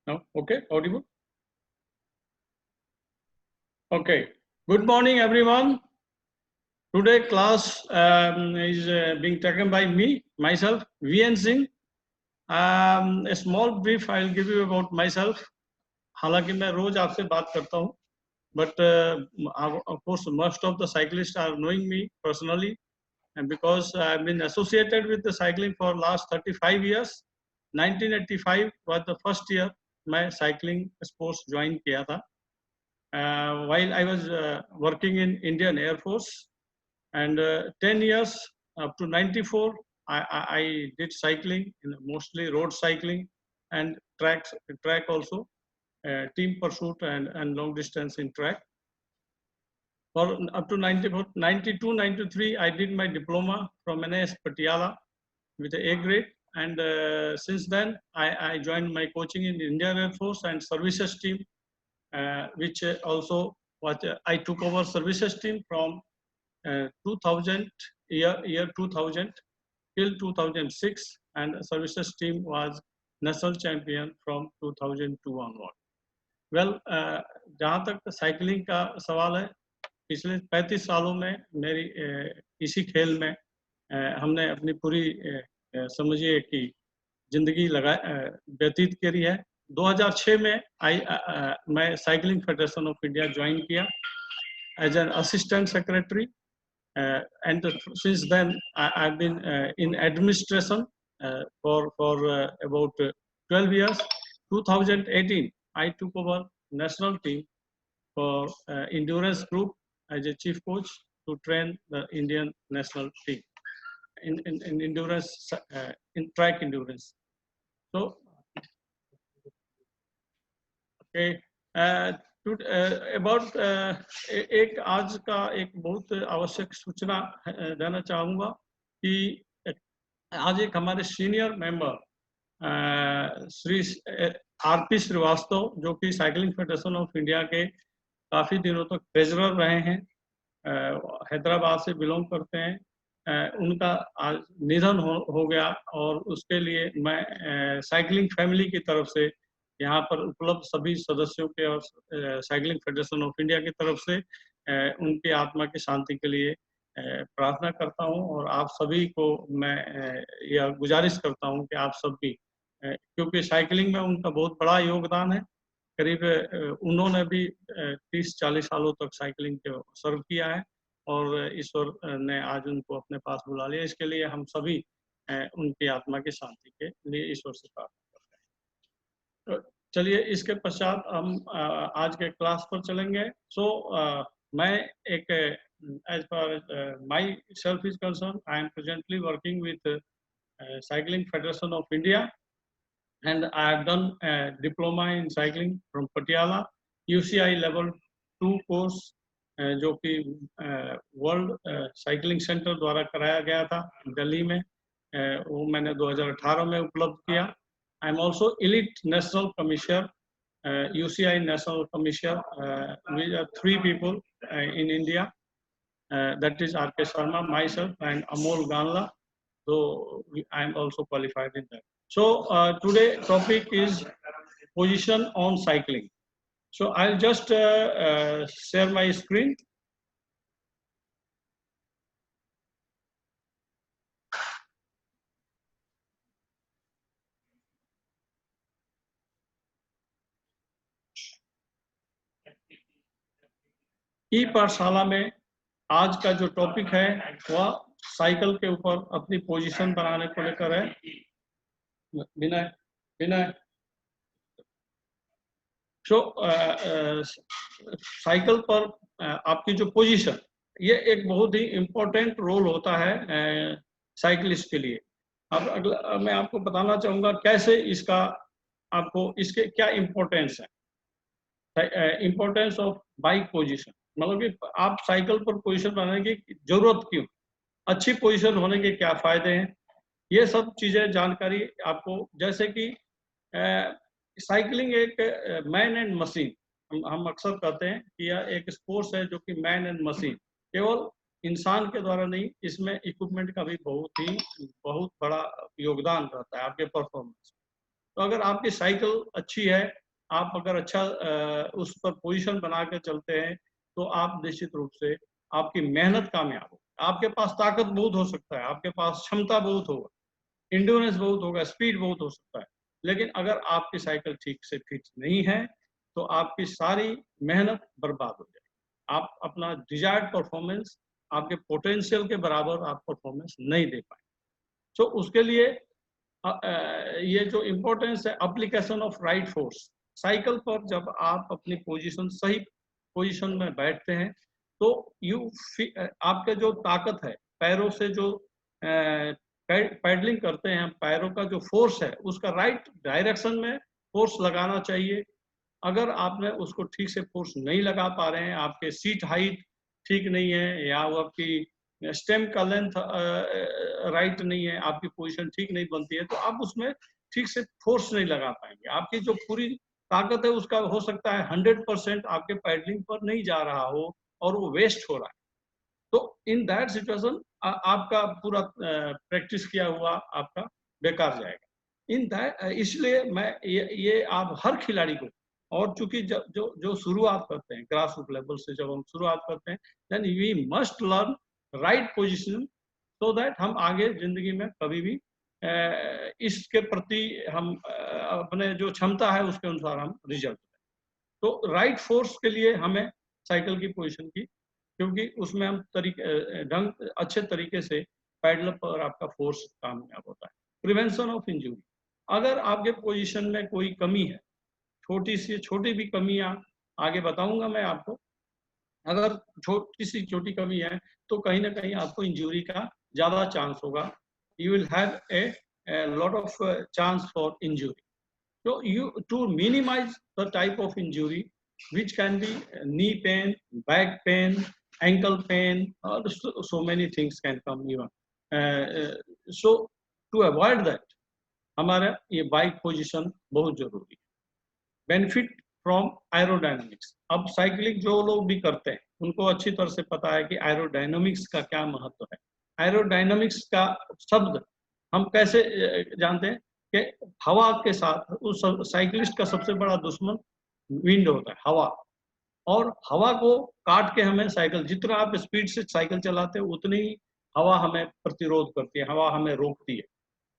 No? Okay, audible? Okay. Good morning, everyone. Today class is being taken by myself, VN Singh. A small brief I'll give you about myself. हालांकि मैं रोज आपसे बात करता हूँ, but of course most of the cyclists are knowing me personally, and because I've been associated with the cycling for last 35 years. 1985 was the first year मैं cycling sports join किया था. While I was working in Indian Air Force, and 10 years up to 94, I did cycling, mostly road cycling and track also, team pursuit and long distance in track. For up to 94, 92, 93, I did my diploma from NAS Patiala with the A grade, and since then I joined my coaching in Indian Air Force and services team, which also what I took over services team from 2000 year 2000 till 2006, and services team was national champion from 2002 onward. Well, जहाँ तक cycling का सवाल है, पिछले 35 सालों में मेरी इसी खेल में हमने अपनी पूरी समझिए कि जिंदगी व्यतीत करी है. 2006 में मैं Cycling Federation of India join किया as an assistant secretary, and since then I've been in administration for about 12 years. 2018 I took over national team for endurance group as a chief coach to train the Indian national team in endurance, in track endurance. So okay, about एक आज का एक बहुत आवश्यक सूचना देना चाहूँगा कि आज एक हमारे senior member Shri RP Srivastava, जो कि साइकिलिंग फेडरेशन ऑफ इंडिया के काफ़ी दिनों तक ट्रेजरर रहे हैं, हैदराबाद से बिलोंग करते हैं. उनका आज निधन हो गया, और उसके लिए मैं साइकिलिंग फैमिली की तरफ से यहाँ पर उपलब्ध सभी सदस्यों के और साइकिलिंग फेडरेशन ऑफ इंडिया की तरफ से उनकी आत्मा की शांति के लिए प्रार्थना करता हूँ. और आप सभी को मैं यह गुजारिश करता हूँ कि आप सब भी, क्योंकि साइकिलिंग में उनका बहुत बड़ा योगदान है, करीब उन्होंने भी 30-40 सालों तक साइकिलिंग को सर्व किया है, और ईश्वर ने आज उनको अपने पास बुला लिया. इसके लिए हम सभी उनकी आत्मा की शांति के लिए ईश्वर से प्रार्थना करते हैं. तो चलिए इसके पश्चात हम आज के क्लास पर चलेंगे. सो मैं एक as far as myself is concerned, I am presently working with Cycling Federation of India, and I have done a diploma in cycling from Patiala, UCI level 2 course, जो कि वर्ल्ड साइकिलिंग सेंटर द्वारा कराया गया था दिल्ली में, वो मैंने 2018 में उपलब्ध किया. I am also elite national commissioner, UCI national commissioner, with 3 people in India, that is R.K. Sharma, myself, and Amol Ganla. So I am also qualified in that. So today topic is position on cycling. So I'll just share my screen. ई पाठशाला में आज का जो topic है वह cycle के ऊपर अपनी पोजीशन बनाने को लेकर है. विनय सो साइकिल पर आपकी जो पोजीशन, ये एक बहुत ही इम्पोर्टेंट रोल होता है साइकिलिस्ट के लिए. अब अगला मैं आपको बताना चाहूँगा कैसे इसका, आपको इसके क्या इम्पोर्टेंस है. इम्पोर्टेंस ऑफ बाइक पोजीशन, मतलब कि आप साइकिल पर पोजीशन बनाने की जरूरत क्यों, अच्छी पोजीशन होने के क्या फायदे हैं, ये सब चीजें जानकारी आपको. जैसे कि साइकिलिंग एक मैन एंड मशीन, हम अक्सर कहते हैं कि यह एक स्पोर्ट्स है जो कि मैन एंड मशीन, केवल इंसान के द्वारा नहीं, इसमें इक्विपमेंट का भी बहुत बड़ा योगदान रहता है आपके परफॉर्मेंस. तो अगर आपकी साइकिल अच्छी है, आप अगर अच्छा उस पर पोजीशन बना के चलते हैं, तो आप निश्चित रूप से आपकी मेहनत कामयाब हो। आपके पास ताकत बहुत हो सकता है, आपके पास क्षमता बहुत होगा, इंड्योरेंस बहुत होगा, स्पीड बहुत हो सकता है, लेकिन अगर आपकी साइकिल ठीक से फिट नहीं है, तो आपकी सारी मेहनत बर्बाद हो जाएगी। आप अपना डिजायर्ड परफॉर्मेंस, आपके पोटेंशियल के बराबर आप परफॉर्मेंस नहीं दे पाएंगे। तो उसके लिए ये जो इम्पोर्टेंस है application of right force, cycle पर जब आप अपनी पोजीशन सही पोजीशन में बैठते हैं, तो आपके जो ताकत है, पैरों से जो पैडलिंग करते हैं, पैरों का जो फोर्स है उसका राइट डायरेक्शन में फोर्स लगाना चाहिए। अगर आपने उसको ठीक से फोर्स नहीं लगा पा रहे हैं, आपके सीट हाइट ठीक नहीं है, या वो आपकी स्टेम का लेंथ राइट नहीं है, आपकी पोजीशन ठीक नहीं बनती है, तो आप उसमें ठीक से फोर्स नहीं लगा पाएंगे। आपकी जो पूरी ताकत है उसका हो सकता है 100% आपके पैडलिंग पर नहीं जा रहा हो और वो वेस्ट हो रहा है। तो इन दैट सिचुएशन आपका पूरा प्रैक्टिस किया हुआ आपका बेकार जाएगा। इन दैट इसलिए मैं ये आप हर खिलाड़ी को, और चूंकि जो शुरुआत करते हैं ग्रास रूट लेवल से, जब हम शुरुआत करते हैं, then we must learn right position, so that हम आगे जिंदगी में कभी भी इसके प्रति हम अपने जो क्षमता है उसके अनुसार हम रिजल्ट दें। तो राइट फोर्स के लिए हमें साइकिल की पोजीशन की, क्योंकि उसमें हम ढंग अच्छे तरीके से पैडल पर आपका फोर्स कामयाब होता है। प्रिवेंशन ऑफ इंजरी, अगर आपके पोजीशन में कोई कमी है, छोटी सी छोटी भी कमियां आगे बताऊंगा मैं आपको, अगर छोटी सी छोटी कमी है तो कहीं ना कहीं आपको इंजरी का ज्यादा चांस होगा, you will have a lot of chance for injury. So to minimize the type of injury, which can be knee pain, back pain, ankle pain, so many things can come even. So to avoid that, हमारा ये bike position बहुत जरूरी है। Benefit from aerodynamics, अब cycling जो लोग भी करते हैं उनको अच्छी तरह से पता है कि एरोडायनामिक्स का क्या महत्व है। एरोडायनामिक्स का शब्द हम कैसे जानते हैं कि हवा के साथ, उस साइकिलिस्ट का सबसे बड़ा दुश्मन विंड होता है, हवा, और हवा को काट के हमें साइकिल, जितना आप स्पीड से साइकिल चलाते हो उतनी ही हवा हमें प्रतिरोध करती है, हवा हमें रोकती है।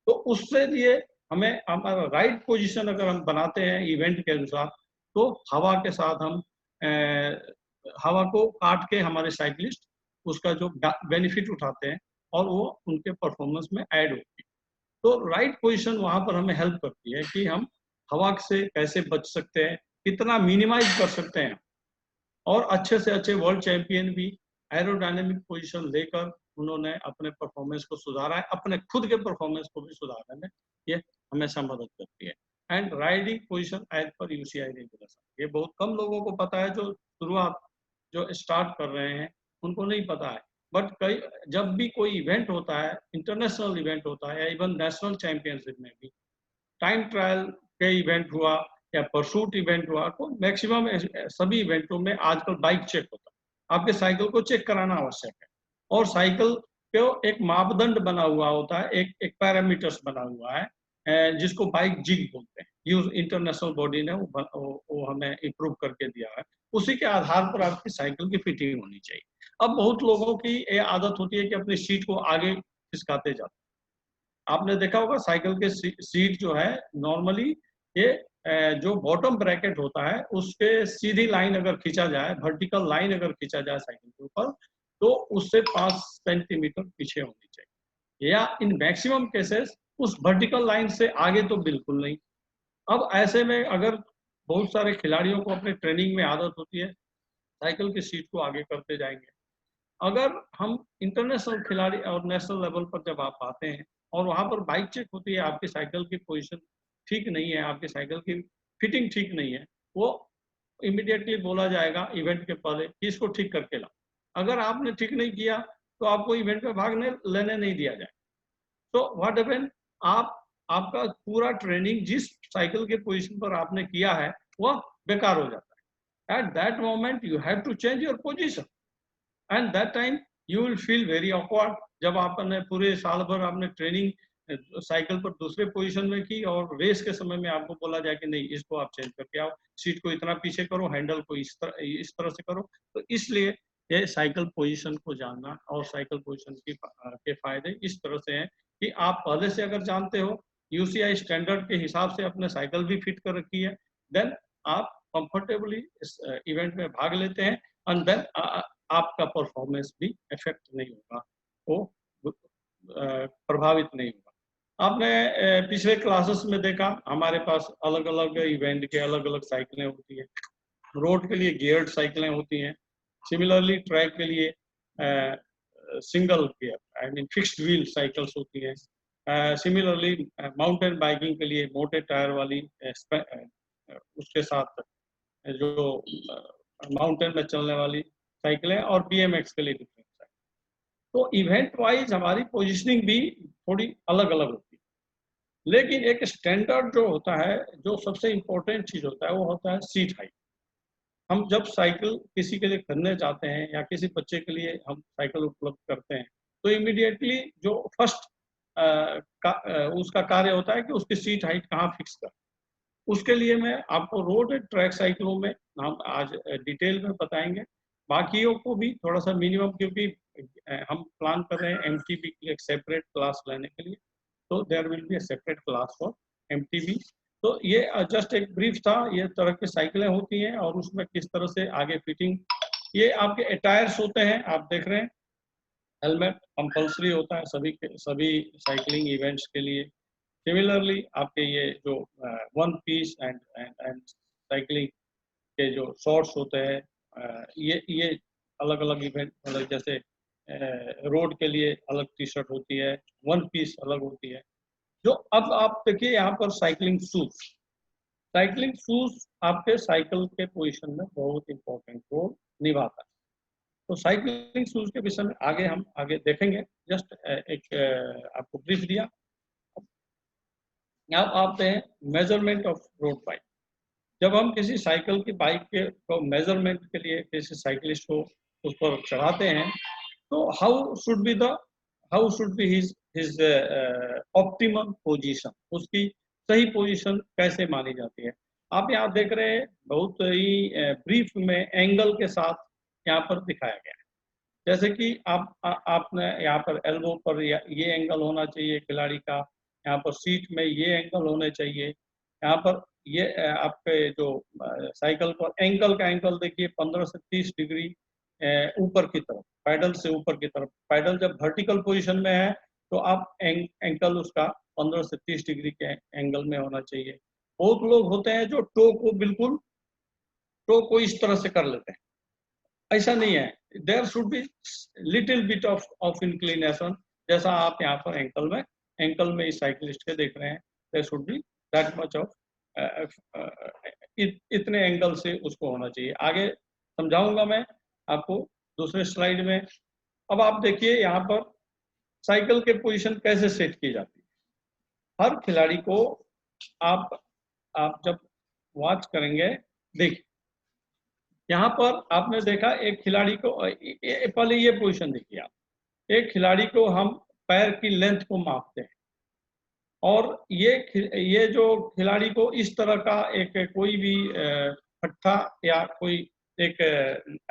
तो उससे लिए हमें हमारा राइट पोजीशन अगर हम बनाते हैं इवेंट के अनुसार, तो हवा के साथ हम हवा को काट के हमारे साइकिलिस्ट उसका जो बेनिफिट उठाते हैं और वो उनके परफॉर्मेंस में ऐड होती है। तो राइट पोजीशन वहां पर हमें हेल्प करती है कि हम हवा से कैसे बच सकते हैं, कितना मिनिमाइज कर सकते हैं, और अच्छे से अच्छे वर्ल्ड चैंपियन भी एरोडायनेमिक पोजीशन लेकर उन्होंने अपने परफॉर्मेंस को सुधारा है, अपने खुद के परफॉर्मेंस को भी सुधारने में ये हमेशा मदद करती है। And riding position as per UCI regulation, ये बहुत कम लोगों को पता है, जो शुरुआत जो स्टार्ट कर रहे हैं उनको नहीं पता है। बट कई जब भी कोई इवेंट होता है, इंटरनेशनल इवेंट होता है या इवन नेशनल चैंपियनशिप में भी, टाइम ट्रायल के इवेंट हुआ या परसूट इवेंट हुआ, तो मैक्सिमम सभी इवेंटों में आजकल बाइक चेक होता है। आपके साइकिल को चेक कराना आवश्यक है, और साइकिल को एक मापदंड बना हुआ होता है, एक पैरामीटर्स बना हुआ है, जिसको बाइक जिग बोलते हैं। यूज इंटरनेशनल बॉडी ने वो हमें इम्प्रूव करके दिया है, उसी के आधार पर आपकी साइकिल की फिटिंग होनी चाहिए। अब बहुत लोगों की ये आदत होती है कि अपनी सीट को आगे खिसकाते जाते, आपने देखा होगा साइकिल के सीट जो है नॉर्मली ये जो बॉटम ब्रैकेट होता है उसके सीधी लाइन अगर खींचा जाए, वर्टिकल लाइन अगर खींचा जाए साइकिल के ऊपर, तो उससे 5 सेंटीमीटर पीछे होनी चाहिए, या इन मैक्सिमम केसेस उस वर्टिकल लाइन से आगे तो बिल्कुल नहीं। अब ऐसे में अगर बहुत सारे खिलाड़ियों को अपने ट्रेनिंग में आदत होती है साइकिल की सीट को आगे करते जाएंगे, अगर हम इंटरनेशनल खिलाड़ी और नेशनल लेवल पर जब आप आते हैं और वहां पर बाइक चेक होती है, आपकी साइकिल की पोजीशन ठीक नहीं है, आपकी साइकिल की फिटिंग ठीक नहीं है, वो इमीडिएटली बोला जाएगा इवेंट के पहले कि इसको ठीक करके लाओ। अगर आपने ठीक नहीं किया तो आपको इवेंट में भाग लेने नहीं दिया जाए। तो व्हाट हैपन, आपका पूरा ट्रेनिंग जिस साइकिल के पोजीशन पर आपने किया है वह बेकार हो जाता है। At that moment you have to change your position, and that time you will feel very awkward. जब आपने पूरे साल भर आपने ट्रेनिंग साइकिल पर दूसरे पोजीशन में की और रेस के समय में आपको बोला जाए कि नहीं इसको आप चेंज करके आओ, सीट को इतना पीछे करो, हैंडल को इस तरह से करो। तो इसलिए ये साइकिल पोजीशन को जानना और साइकिल पोजीशन के फायदे इस तरह से हैं कि आप पहले से अगर जानते हो, यूसीआई स्टैंडर्ड के हिसाब से अपने साइकिल भी फिट कर रखी है, देन आप कंफर्टेबली इस इवेंट में भाग लेते हैं एंड देन आपका परफॉर्मेंस भी इफेक्ट नहीं होगा, वो प्रभावित नहीं होगा। आपने पिछले क्लासेस में देखा हमारे पास अलग अलग इवेंट के अलग अलग साइकिलें होती है। रोड के लिए गियर्ड साइकिलें होती हैं, सिमिलरली ट्रैक के लिए single gear I mean fixed wheel cycles होती हैं। सिमिलरली माउंटेन बाइकिंग के लिए मोटे टायर वाली उसके साथ जो माउंटेन में चलने वाली साइकिलें और बीएमएक्स के लिए डिफरेंट साइकिल। तो इवेंट वाइज हमारी पोजीशनिंग भी थोड़ी अलग अलग होती है, लेकिन एक स्टैंडर्ड जो होता है, जो सबसे इम्पोर्टेंट चीज होता है वो होता है सीट हाइट। हम जब साइकिल किसी के लिए खरीदने जाते हैं या किसी बच्चे के लिए हम साइकिल उपलब्ध करते हैं तो इमीडिएटली जो फर्स्ट उसका कार्य होता है कि उसकी सीट हाइट कहाँ फिक्स कर। उसके लिए मैं आपको रोड ट्रैक साइकिलों में हम आज डिटेल में बताएंगे, बाकियों को भी थोड़ा सा मिनिमम, क्योंकि हम प्लान कर रहे हैं एमटीबी के लिए एक सेपरेट क्लास लेने के लिए, तो there will be a separate class for MTB. तो ये जस्ट एक ब्रीफ था, ये तरह की साइकिलें होती हैं और उसमें किस तरह से आगे फिटिंग। ये आपके अटायर्स होते हैं, आप देख रहे हैं हेलमेट कंपल्सरी होता है सभी साइकिलिंग इवेंट्स के लिए। सिमिलरली आपके ये जो वन पीस एंड साइकिलिंग के जो शॉर्ट्स होते हैं, ये अलग अलग इवेंट, मतलब जैसे रोड के लिए अलग टी शर्ट होती है, वन पीस अलग होती है। जो अब आप देखिए यहाँ पर साइकिलिंग शूज आपके साइकिल के पोजीशन में बहुत इंपॉर्टेंट रोल निभाता है। तो साइकिलिंग शूज के विषय में हम आगे देखेंगे, जस्ट एक आपको ब्रीफ दिया। अब आते हैं मेजरमेंट ऑफ रोड बाइक। जब हम किसी साइकिल की बाइक के को मेजरमेंट के लिए किसी साइकिलिस्ट को उस पर चढ़ाते हैं तो how should be his optimum position, उसकी सही पोजीशन कैसे मानी जाती है। आप यहाँ देख रहे हैं बहुत ही ब्रीफ में एंगल के साथ यहाँ पर दिखाया गया है। जैसे कि आपने यहाँ पर एल्बो पर ये एंगल होना चाहिए खिलाड़ी का, यहाँ पर सीट में ये एंगल होने चाहिए, यहाँ पर ये आपके जो साइकिल पर एंगल का एंगल देखिए 15 से 30 डिग्री ऊपर की तरफ, पैडल से ऊपर की तरफ। पैडल जब वर्टिकल पोजीशन में है तो आप एंगल उसका 15 से 30 डिग्री के एंगल में होना चाहिए। बहुत लोग होते हैं जो टो को इस तरह से कर लेते हैं, ऐसा नहीं है। There should be little bit of inclination, जैसा आप यहाँ पर एंकल में इस साइकिलिस्ट के देख रहे हैं, there should be that much of इतने एंगल से उसको होना चाहिए। आगे समझाऊंगा मैं आपको दूसरे स्लाइड में। अब आप देखिए यहाँ पर साइकिल के पोजीशन कैसे सेट की जाती है। हर खिलाड़ी को आप जब वॉच करेंगे, देखिए यहाँ पर आपने देखा एक खिलाड़ी को, पहले ये पोजीशन देखिए आप, एक खिलाड़ी को हम पैर की लेंथ को मापते हैं और ये जो खिलाड़ी को इस तरह का एक कोई भी फट्टा या कोई एक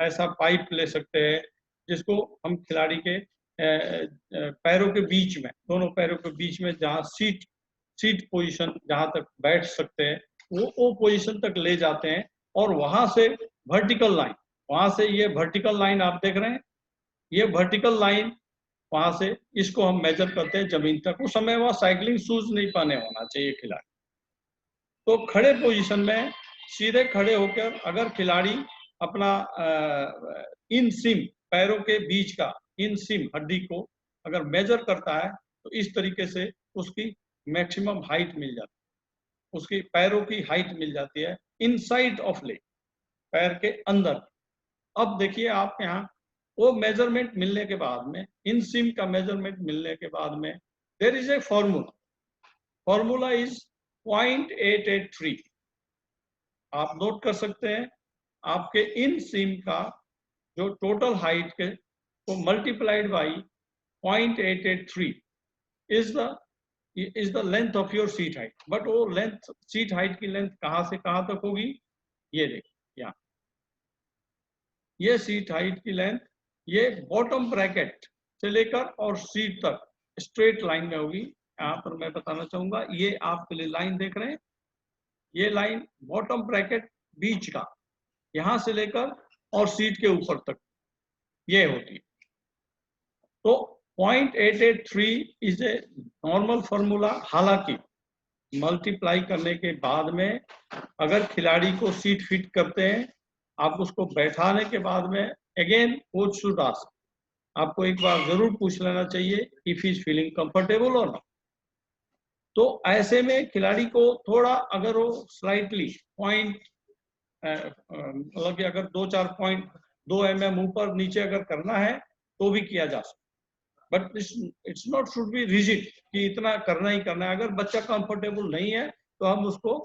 ऐसा पाइप ले सकते हैं जिसको हम खिलाड़ी के पैरों के बीच में, दोनों पैरों के बीच में जहाँ सीट पोजीशन जहाँ तक बैठ सकते हैं वो पोजीशन तक ले जाते हैं और वहां से वर्टिकल लाइन, वहां से ये वर्टिकल लाइन आप देख रहे हैं, ये वर्टिकल लाइन वहां से इसको हम मेजर करते हैं जमीन तक। उस समय वह साइकिलिंग शूज नहीं पहने होना चाहिए खिलाड़ी। तो खड़े पोजीशन में सीधे खड़े होकर अगर खिलाड़ी अपना इन सिम, पैरों के बीच का इन सिम हड्डी को अगर मेजर करता है तो इस तरीके से उसकी मैक्सिमम हाइट मिल जाती है, उसकी पैरों की हाइट मिल जाती है इनसाइड ऑफ लेग, पैर के अंदर। अब देखिए आप यहाँ वो मेजरमेंट मिलने के बाद में, इन सिम का मेजरमेंट मिलने के बाद में there is a formula is 0.883। आप नोट कर सकते हैं आपके इन सिम का जो टोटल हाइट के को multiplied by 0.883 is the is the length of your seat height, but वो लेंथ, सीट हाइट की लेंथ कहाँ से कहाँ तक होगी, ये देखिए यहाँ, ये सीट हाइट की लेंथ ये बॉटम ब्रैकेट से लेकर और सीट तक स्ट्रेट लाइन में होगी। यहाँ पर मैं बताना चाहूंगा, ये आप पहले लाइन देख रहे हैं, ये लाइन बॉटम ब्रैकेट बीच का यहां से लेकर और सीट के ऊपर तक ये होती है। तो 0.883 इज ए नॉर्मल फॉर्मूला। हालांकि मल्टीप्लाई करने के बाद में अगर खिलाड़ी को सीट फिट करते हैं, आप उसको बैठाने के बाद में अगेन कोच शुड आस्क, आपको एक बार जरूर पूछ लेना चाहिए if he is feeling comfortable और नॉट। तो ऐसे में खिलाड़ी को थोड़ा अगर वो स्लाइटली पॉइंट मतलब कि अगर 2-4.2 mm ऊपर नीचे अगर करना है तो भी किया जा सकता, but it's not should be rigid कि इतना करना ही करना है। अगर बच्चा कंफर्टेबल नहीं है तो हम उसको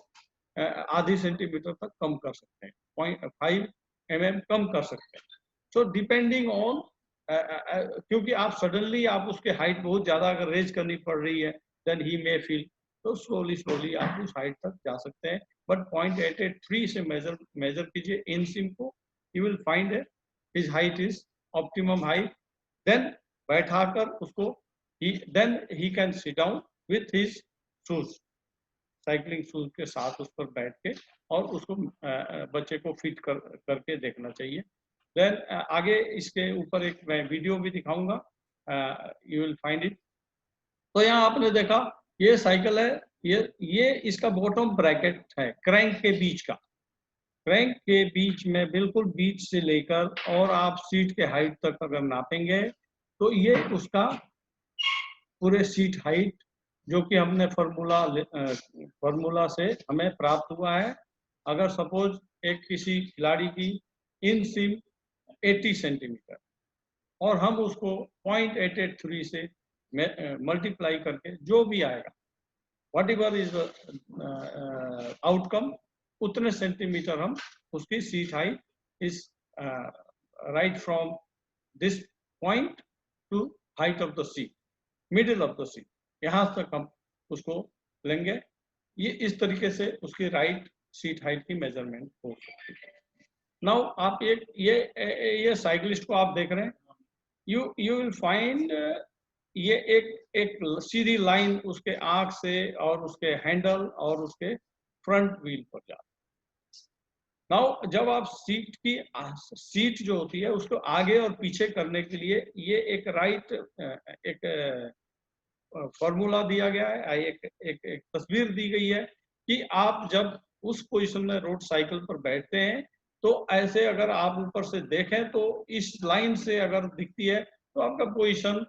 आधी सेंटीमीटर तक कम कर सकते हैं, 0.5 mm कम कर सकते हैं। सो डिपेंडिंग ऑन, क्योंकि आप सडनली आप उसके हाइट बहुत ज्यादा अगर रेज करनी पड़ रही है देन ही मे फील, तो स्लोली स्लोली आप उस हाइट तक जा सकते हैं। बट 0.883 से मेजर कीजिए इन सिम को, you will find his height is optimum height. Then बैठाकर उसको then he can sit down with his shoes, cycling shoes के साथ उस पर बैठ के और उसको बच्चे को फिट करके देखना चाहिए। देन आगे इसके ऊपर एक मैं वीडियो भी दिखाऊंगा, यू विल फाइंड इट। तो यहाँ आपने देखा ये साइकिल है, ये इसका बॉटम ब्रैकेट है क्रैंक के बीच का, क्रैंक के बीच में बिल्कुल बीच से लेकर और आप सीट के हाइट तक अगर नापेंगे तो ये उसका पूरे सीट हाइट जो कि हमने फॉर्मूला से हमें प्राप्त हुआ है। अगर सपोज एक किसी खिलाड़ी की इन सीम 80 सेंटीमीटर और हम उसको 0.883 से मल्टीप्लाई करके जो भी आएगा वट एवर इज आउटकम, उतने सेंटीमीटर हम उसकी seat height is right from this point two height of the seat, middle of the seat, यहां तक हम उसको लेंगे। ये इस तरीके से उसकी राइट सीट हाइट की मेजरमेंट हो सकती है। नाउ आप ये साइकिलिस्ट को आप देख रहे हैं, यू विल फाइंड ये एक सीधी लाइन उसके आंख से और उसके हैंडल और उसके फ्रंट व्हील पर जाती है। नाउ जब आप सीट जो होती है उसको आगे और पीछे करने के लिए ये एक फॉर्मूला दिया गया है, एक तस्वीर दी गई है कि आप जब उस पोजीशन में रोड साइकिल पर बैठते हैं तो ऐसे अगर आप ऊपर से देखें तो इस लाइन से अगर दिखती है तो आपका पोजीशन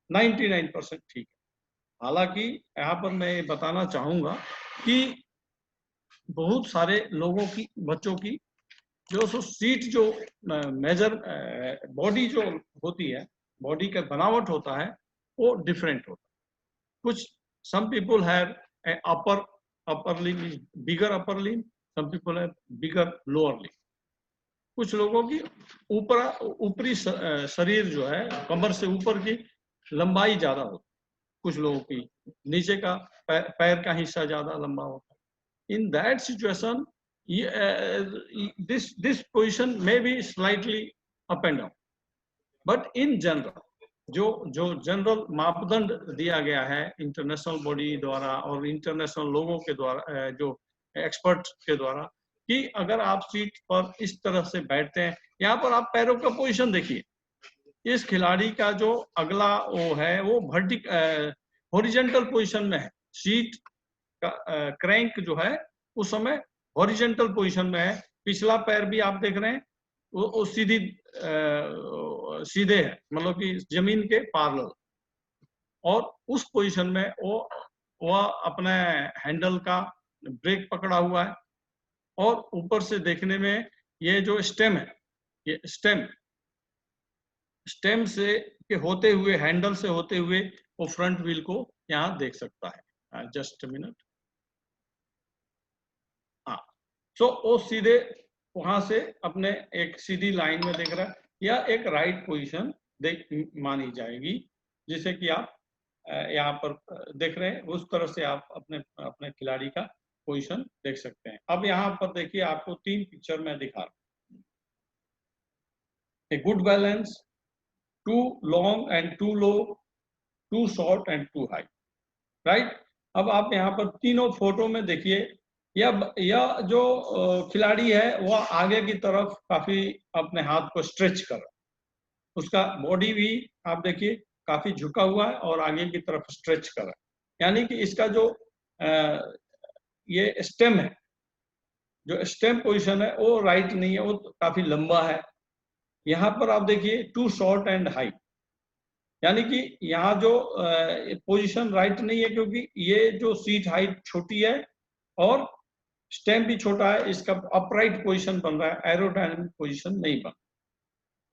99% ठीक है। हालांकि यहाँ पर मैं ये बताना चाहूंगा कि बहुत सारे लोगों की, बच्चों की जो सीट जो मेजर बॉडी जो होती है, बॉडी का बनावट होता है वो डिफरेंट होता है। कुछ some people have a upper limb is bigger upper limb, some people have bigger lower limb। कुछ लोगों की ऊपरी शरीर जो है कमर से ऊपर की लंबाई ज्यादा होती है, कुछ लोगों की नीचे का पैर का हिस्सा ज्यादा लंबा होता है। In that situation this position may be slightly up and down, but in general जो जनरल मापदंड दिया गया है इंटरनेशनल बॉडी द्वारा और इंटरनेशनल लोगों के द्वारा, जो एक्सपर्ट के द्वारा, कि अगर आप सीट पर इस तरह से बैठते हैं, यहाँ पर आप पैरों का पोजीशन देखिए, इस खिलाड़ी का जो अगला वो है वो हॉरिजॉन्टल पोजीशन में है, सीट का क्रैंक जो है उस समय हॉरिजॉन्टल पोजीशन में है, पिछला पैर भी आप देख रहे हैं वो सीधे है, मतलब कि जमीन के पैरेलल, और उस पोजीशन में वो अपने हैंडल का ब्रेक पकड़ा हुआ है, और ऊपर से देखने में ये जो स्टेम है, ये स्टेम से के होते हुए, हैंडल से होते हुए वो फ्रंट व्हील को यहाँ देख सकता है। जस्ट मिनट, हाँ, सो वो सीधे वहां से अपने एक सीधी लाइन में देख रहा है, या एक राइट पोजीशन मानी जाएगी, जिसे कि आप यहाँ पर देख रहे हैं, उस तरह से आप अपने अपने खिलाड़ी का पोजीशन देख सकते हैं। अब यहाँ पर देखिए आपको 3 पिक्चर में दिखा रहा हूँ। A good balance, too long and too low, too short and too high, right. अब आप यहाँ पर तीनों फोटो में देखिए, यह जो खिलाड़ी है वह आगे की तरफ काफी अपने हाथ को स्ट्रेच कर रहा है, उसका बॉडी भी आप देखिए काफी झुका हुआ है और आगे की तरफ स्ट्रेच कर रहा है, यानी कि इसका जो ये स्टेम है, जो स्टेम पोजीशन है वो राइट नहीं है, वो काफी लंबा है। यहाँ पर आप देखिए टू शॉर्ट एंड हाई, यानी कि यहाँ जो पोजीशन राइट नहीं है, क्योंकि ये जो सीट हाइट छोटी है और स्टेम भी छोटा है, इसका अपराइट पोजीशन बन रहा है, एरोडायनामिक पोजीशन नहीं बन।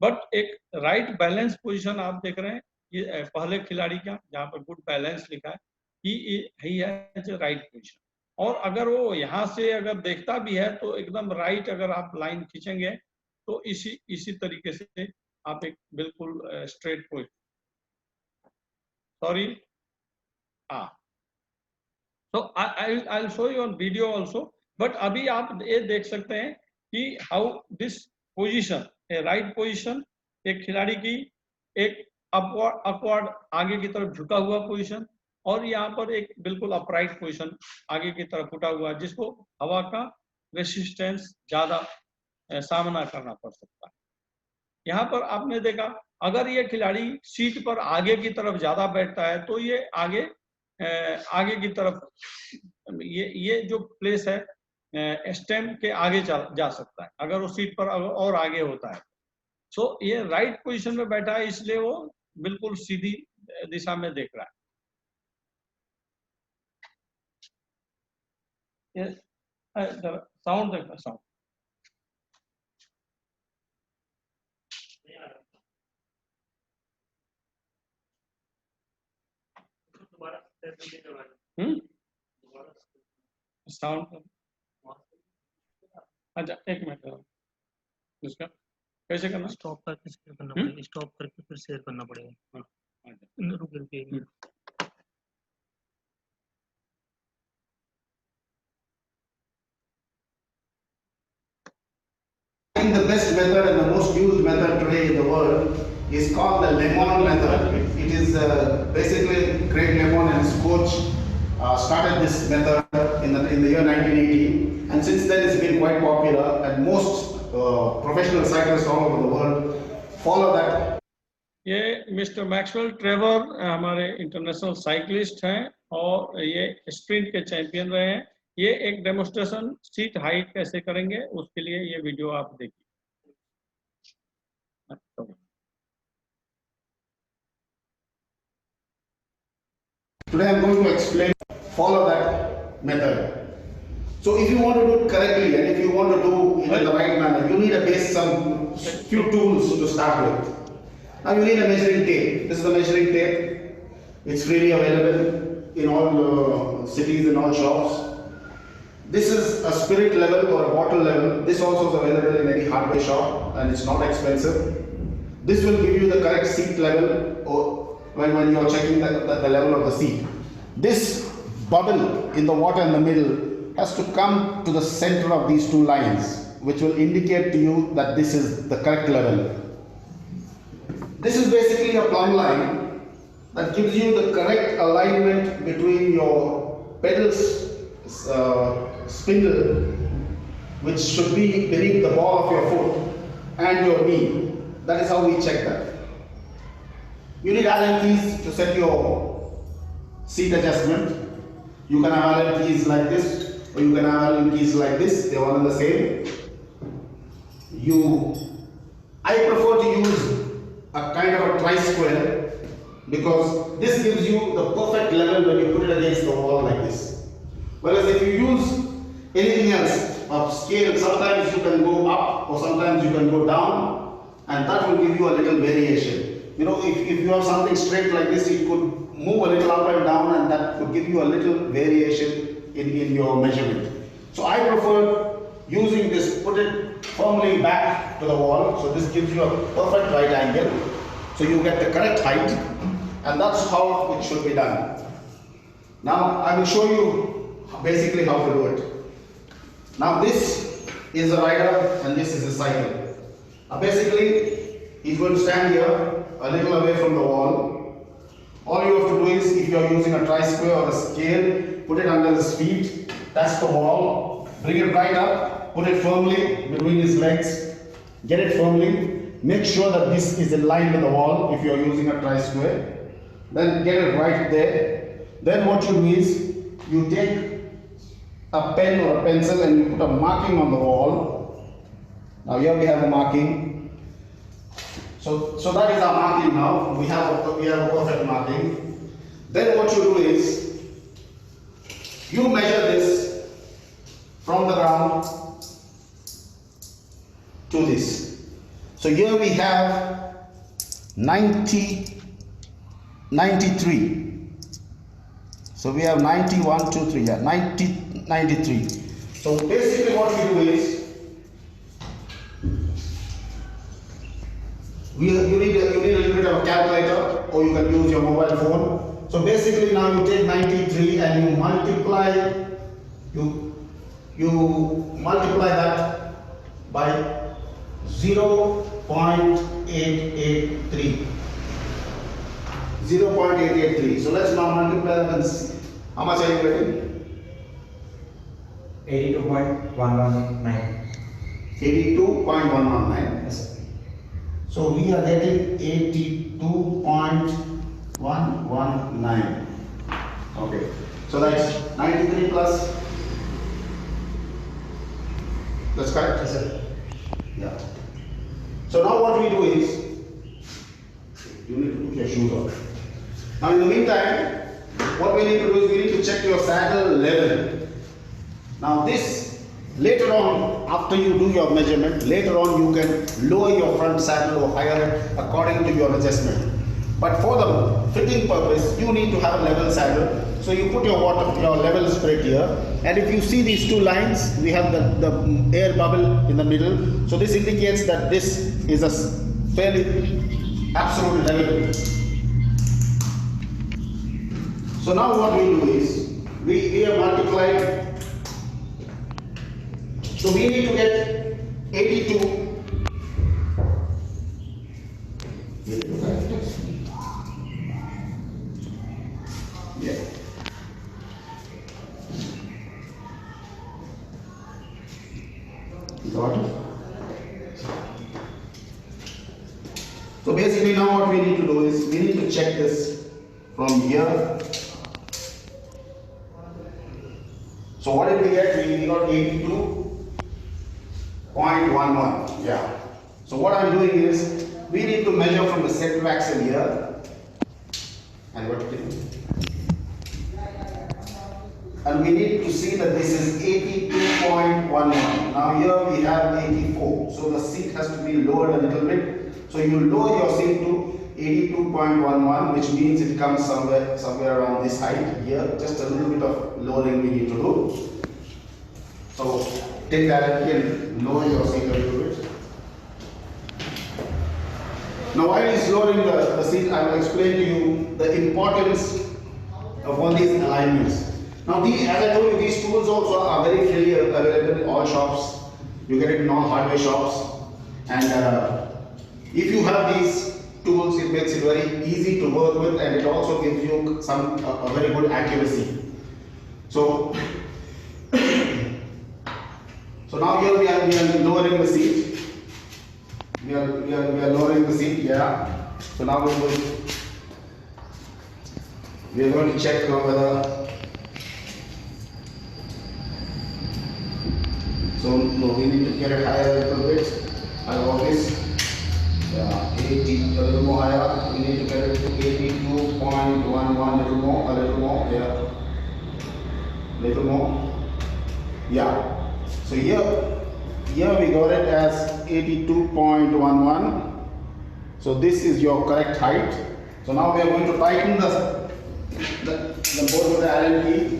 बट एक राइट बैलेंस पोजीशन आप देख रहे हैं, ये पहले खिलाड़ी का जहाँ पर गुड बैलेंस लिखा है, ही है जो राइट पोजीशन। और अगर वो यहाँ से अगर देखता भी है तो एकदम राइट अगर आप लाइन खींचेंगे तो इसी तरीके से आप एक बिल्कुल straight position, sorry, so I'll show you on video also, but अभी आप ये देख सकते हैं कि how this position, a right position, एक खिलाड़ी की एक अपवर्ड आगे की तरफ झुका हुआ पोजीशन, और यहाँ पर एक बिल्कुल अपराइट पोजीशन आगे की तरफ उठा हुआ, जिसको हवा का रेसिस्टेंस ज्यादा सामना करना पड़ सकता है। यहाँ पर आपने देखा अगर ये खिलाड़ी सीट पर आगे की तरफ ज्यादा बैठता है तो ये आगे की तरफ ये जो प्लेस है स्टेम के आगे जा सकता है अगर वो सीट पर और आगे होता है। सो ये राइट पोजीशन में बैठा है, इसलिए वो बिल्कुल सीधी दिशा में देख रहा है। साउंड देखना, साउंड साउंड, अच्छा एक मिनट, इसका कैसे करना, स्टॉप करके शेयर करना पड़ेगा, स्टॉप करके फिर शेयर करना पड़ेगा। रुक The best method and the most used method today in the world is called the LeMond method. It is basically Greg LeMond and his coach started this method in the year 1980, and since then it's been quite popular, and most professional cyclists all over the world follow that. ये mister Maxwell Trevor हमारे international cyclist हैं और ये sprint के champion रहे हैं। ये एक डेमोस्ट्रेशन सीट हाइट कैसे करेंगे उसके लिए ये वीडियो आप देखिए। Today I'm going to explain, follow that method. So if you want to do it correctly and if you want to do it in the right manner, you need a base, some few tools to start with. Now you need a measuring tape. This is the measuring tape. It's freely available in all cities and all shops. This is a spirit level or a bottle level. This also is available in any hardware shop and it's not expensive. This will give you the correct seat level or when you are checking the level of the seat. This bubble in the water in the middle has to come to the center of these two lines, which will indicate to you that this is the correct level. This is basically a plumb line that gives you the correct alignment between your pedals spindle, which should be beneath the ball of your foot, and your knee. That is how we check that. You need Allen keys to set your seat adjustment. You can have Allen keys like this, or you can have Allen keys like this. They are one and the same. I prefer to use a kind of a tri-square because this gives you the perfect level when you put it against the wall like this. Whereas if you use anything else of scale, sometimes you can go up or sometimes you can go down, and that will give you a little variation. You know, if you have something straight like this, it could move a little up and down, and that could give you a little variation in your measurement. So I prefer using this, put it firmly back to the wall, so this gives you a perfect right angle, so you get the correct height. and that's how it should be done. Now I will show you basically how to do it. Now this is a rider and this is a cycle. Now basically he's going to stand here a little away from the wall. All you have to do is, if you are using a tri-square or a scale, put it under his feet, touch the wall, bring it right up, put it firmly between his legs, get it firmly, make sure that this is in line with the wall if you are using a tri-square, then get it right there. Then what you do is, you take a pen or a pencil and you put a marking on the wall. Now here we have a marking. So that is our marking now. We have a perfect marking. Then what you do is, you measure this from the ground to this. So here we have 93. So we have 91, 2, 3, yeah, 93. So basically what we do is, you need a little bit of a calculator, or you can use your mobile phone. So basically now you take 93 and you multiply that by 0.883. 0.883. So let's now multiply that and see. How much are you getting? 82.119. 82.119. Yes, sir. So we are getting 82.119. Okay. So that's 93 plus. That's correct? Yes, sir. Yeah. So now what we do is, you need to put your shoes on. Now in the meantime, what we need to do is, we need to check your saddle level. Now this, later on, after you do your measurement, later on you can lower your front saddle or higher it according to your adjustment. But for the fitting purpose, you need to have a level saddle. So you put your level straight here, and if you see these two lines, we have the air bubble in the middle. So this indicates that this is a fairly absolute level. So now what we do is, we have multiplied. So we need to get 82. Yeah. Got it? So basically now what we need to do is, we need to check this from here. So what did we get? We got 82.11. Yeah. So what I'm doing is, we need to measure from the center axle here. And what it is? And we need to see that this is 82.11. Now here we have 84. So the seat has to be lowered a little bit. So you lower your seat to 82.11, which means it comes somewhere around this height here. Just a little bit of lowering we need to do. So take that and lower your seat a little bit. Now while he's lowering the seat, I will explain to you the importance of all these alignments. Now as I told you, these tools also are very freely available in all shops. You get it in all hardware shops. And if you have these tools, it makes it very easy to work with, and it also gives you a very good accuracy. So now here we are lowering the seat. We are lowering the seat, yeah. So now we are going to check whether. So no, we need to get it higher a little bit. I always 80, a little more higher. We need to get it to 82.11, a little more, yeah. Little more. Yeah. So here we got it as 82.11. So this is your correct height. So now we are going to tighten the bolt with the Allen key.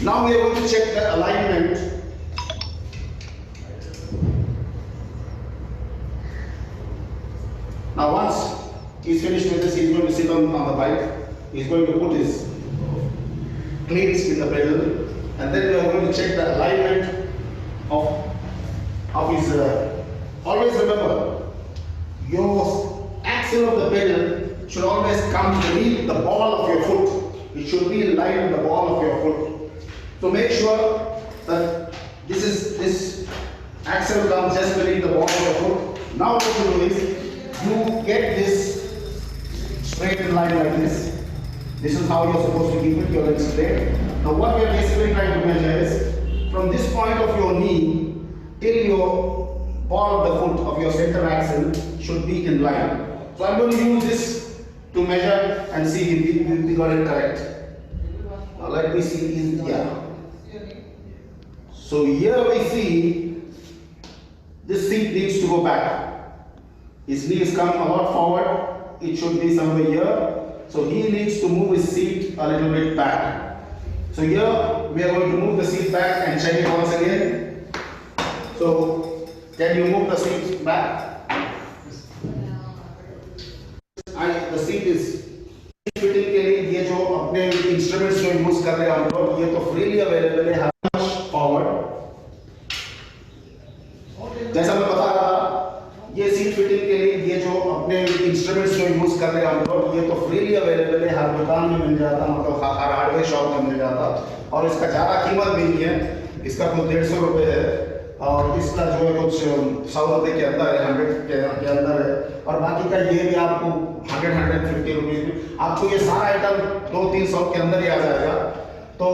Now we are going to check the alignment finished with this, he's going to sit on the bike. He's going to put his cleats in the pedal, and then we are going to check the alignment of his. Always remember, your axle of the pedal should always come beneath the ball of your foot. It should be in line with the ball of your foot. So make sure that this axle comes just beneath the ball of your foot. Now what you do is, you get this straight in line like this. This is how you're supposed to keep it, your leg straight. Now what we are basically trying to measure is, from this point of your knee till your ball of the foot of your center axle should be in line. So I'm going to use this to measure and see if we got it correct. Now let me see, yeah. So here we see this seat needs to go back. His knees come a lot forward. It should be somewhere here. So he needs to move his seat a little bit back. So here we are going to move the seat back and check it once again. So can you move the seat back? The seat is fitting के लिए ये जो अपने instruments जो use कर रहे हैं हम लोग, ये तो फ्रीली अवेलेबल है फॉरवर्ड. जैसा मैं बता रहा था, ये सीट फिटिंग के लिए ये जो अपने इंस्ट्रूमेंट्स जो यूज कर रहे हैं हम लोग, ये तो फ्रीली अवेलेबल है, हर दुकान में मिल जाता, मतलब हर हार्डवेयर शॉप में मिल जाता, और इसका ज़्यादा कीमत भी नहीं है. इसका कुछ 150 रुपये है, और इसका जो है कुछ 100 रुपये के अंदर है, 100 के अंदर है, और बाकी का ये भी आपको 100-150 रुपीज़ में आपको ये सारा आइटम 200-300 के अंदर ही आ जाएगा. तो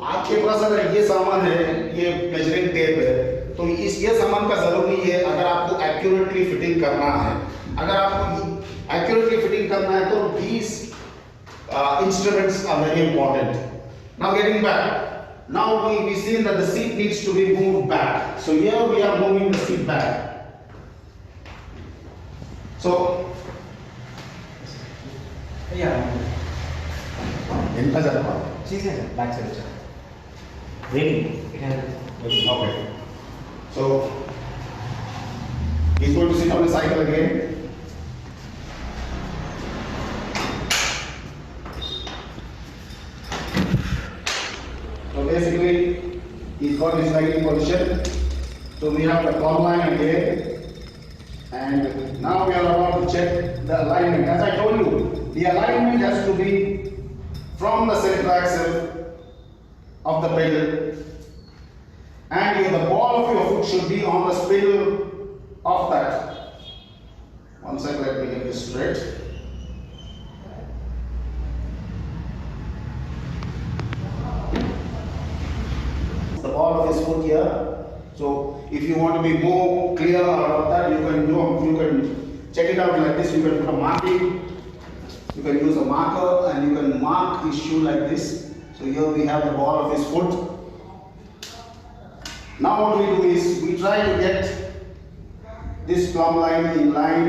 आपके पास अगर ये सामान है, ये मेजरिंग टेप है, तो ये सामान का जरूरी है अगर आपको एक्यूरेटली फिटिंग करना है. अगर आपको एक्यूरेटली फिटिंग करना है तो these instruments are very important. Now getting back. Now we see that the seat needs to be moved back. So here we are moving the seat back. So Yeah. in Pajama. ठीक है back side. Really? Okay. So he's going to sit on the cycle again. So basically, he's got his leg in position. So we have the plumb line again, and now we are about to check the alignment. As I told you, the alignment has to be from the center axle of the pedal, and the ball of your foot should be on the spindle of that. One second, let me get this straight. The ball of his foot here. So if you want to be more clear about that, you can check it out like this. You can put a marking. You can use a marker and you can mark his shoe like this. So here we have the ball of his foot. Now what we do is we try to get this plumb line in line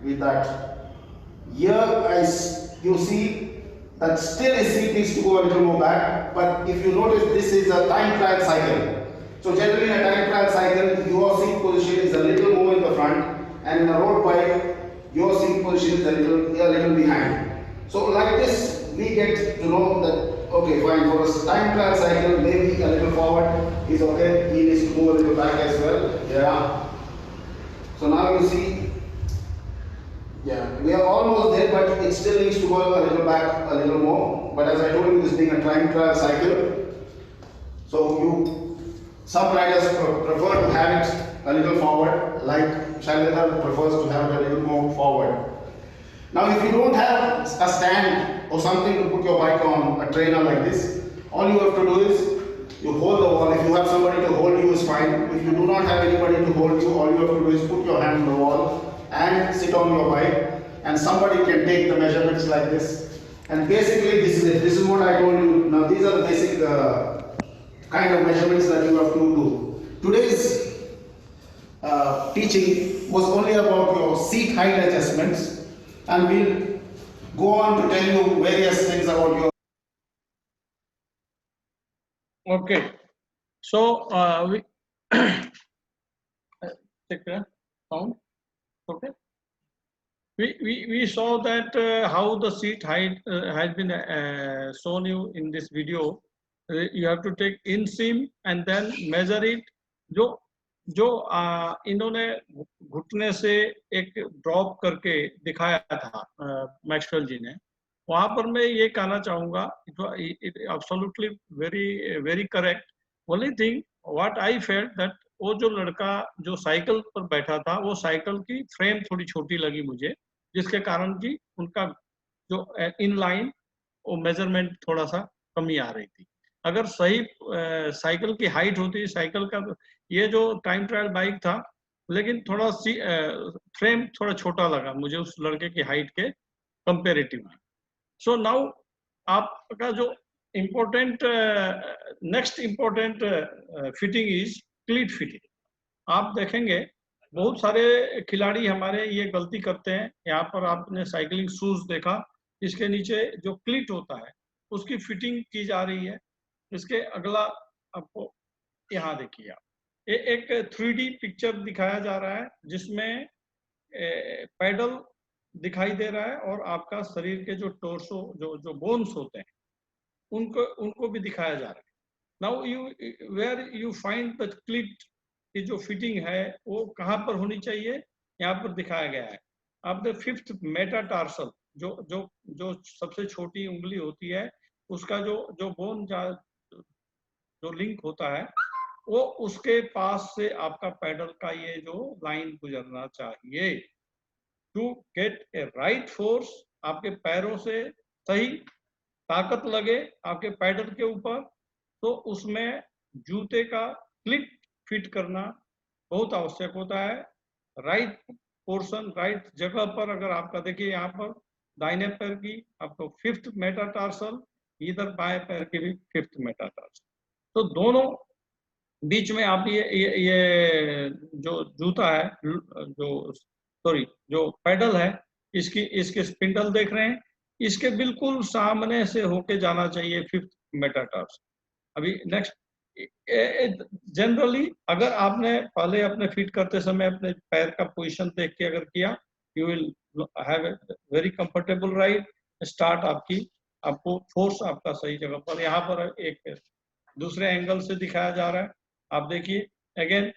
with that. Here as you see that still his seat needs to go a little more back, but if you notice this is a time trial cycle. So generally in a time trial cycle your seat position is a little more in the front, and in a road bike your seat position is a little behind. So like this we get to know that okay, fine, for a time trial cycle maybe a little forward is okay, he needs to move a little back as well. Yeah. So now you see, yeah, we are almost there, but it still needs to go a little back a little more. But as I told you, this being a time trial cycle, so some riders prefer to have it a little forward, like Shailendra prefers to have it a little more forward. Now if you don't have a stand or something to put your bike on, a trainer like this, all you have to do is you hold the wall. If you have somebody to hold you, is fine. If you do not have anybody to hold you, all you have to do is put your hand on the wall and sit on your bike, and somebody can take the measurements like this. And basically this is it. This is what I told you. Now these are the basic kind of measurements that you have to do. Today's teaching was only about your seat height adjustments, and we'll go on to tell you various things about your. Okay, so we check the sound. Okay, we saw that how the seat height has been shown you in this video. You have to take inseam and then measure it. जो इन्होंने घुटने से एक drop करके दिखाया था Maxwell जी ने, वहां पर मैं ये कहना चाहूंगा, it absolutely very correct. Only thing what I felt that वो जो लड़का जो साइकिल पर बैठा था, वो साइकिल की फ्रेम थोड़ी छोटी लगी मुझे, जिसके कारण कि उनका जो इनलाइन वो मेजरमेंट थोड़ा सा कमी आ रही थी. अगर सही साइकिल की हाइट होती, साइकिल का ये जो टाइम ट्रायल बाइक था, लेकिन थोड़ा सी फ्रेम थोड़ा छोटा लगा मुझे उस लड़के की हाइट के कंपेरेटिवली. सो नाउ आपका जो important next important fitting is क्लीट fitting. आप देखेंगे बहुत सारे खिलाड़ी हमारे ये गलती करते हैं. यहाँ पर आपने साइकिलिंग शूज देखा, इसके नीचे जो क्लीट होता है उसकी फिटिंग की जा रही है. इसके अगला आपको यहाँ देखिए, आप एक 3D पिक्चर दिखाया जा रहा है जिसमें पैडल दिखाई दे रहा है और आपका शरीर के जो टोर्सो जो बोन्स होते हैं उनको भी दिखाया जा रहा है. Now where you find the cleat की जो फिटिंग है वो कहाँ पर होनी चाहिए, यहाँ पर दिखाया गया है. आप द 5th मेटाटार्सल जो सबसे छोटी उंगली होती है, उसका जो बोन जो लिंक होता है वो उसके पास से आपका पैडल का ये जो लाइन गुजरना चाहिए. To get a right force, आपके पैरों से सही ताकत लगे आपके पैडल के ऊपर, तो उसमें जूते का क्लिट फिट करना बहुत आवश्यक होता है. राइट पोर्शन, राइट जगह पर. अगर आपका देखिए यहाँ पर दाहिने पैर की आपको 5th मेटाटार्सल, इधर बाएं पैर की भी 5th मेटाटार्सल. तो दोनों बीच में आप ये जो जूता है, जो पैडल है, इसके स्पिंडल देख रहे हैं, इसके बिल्कुल सामने से होके जाना चाहिए 5th मेटाटार्सल. अभी नेक्स्ट, जनरली अगर आपने पहले अपने फिट करते समय अपने पैर का पोजीशन देख के अगर किया, you will have a very comfortable ride. Start आपको फोर्स आपका सही जगह पर. यहाँ पर एक दूसरे एंगल से दिखाया जा रहा है, आप देखिए. Again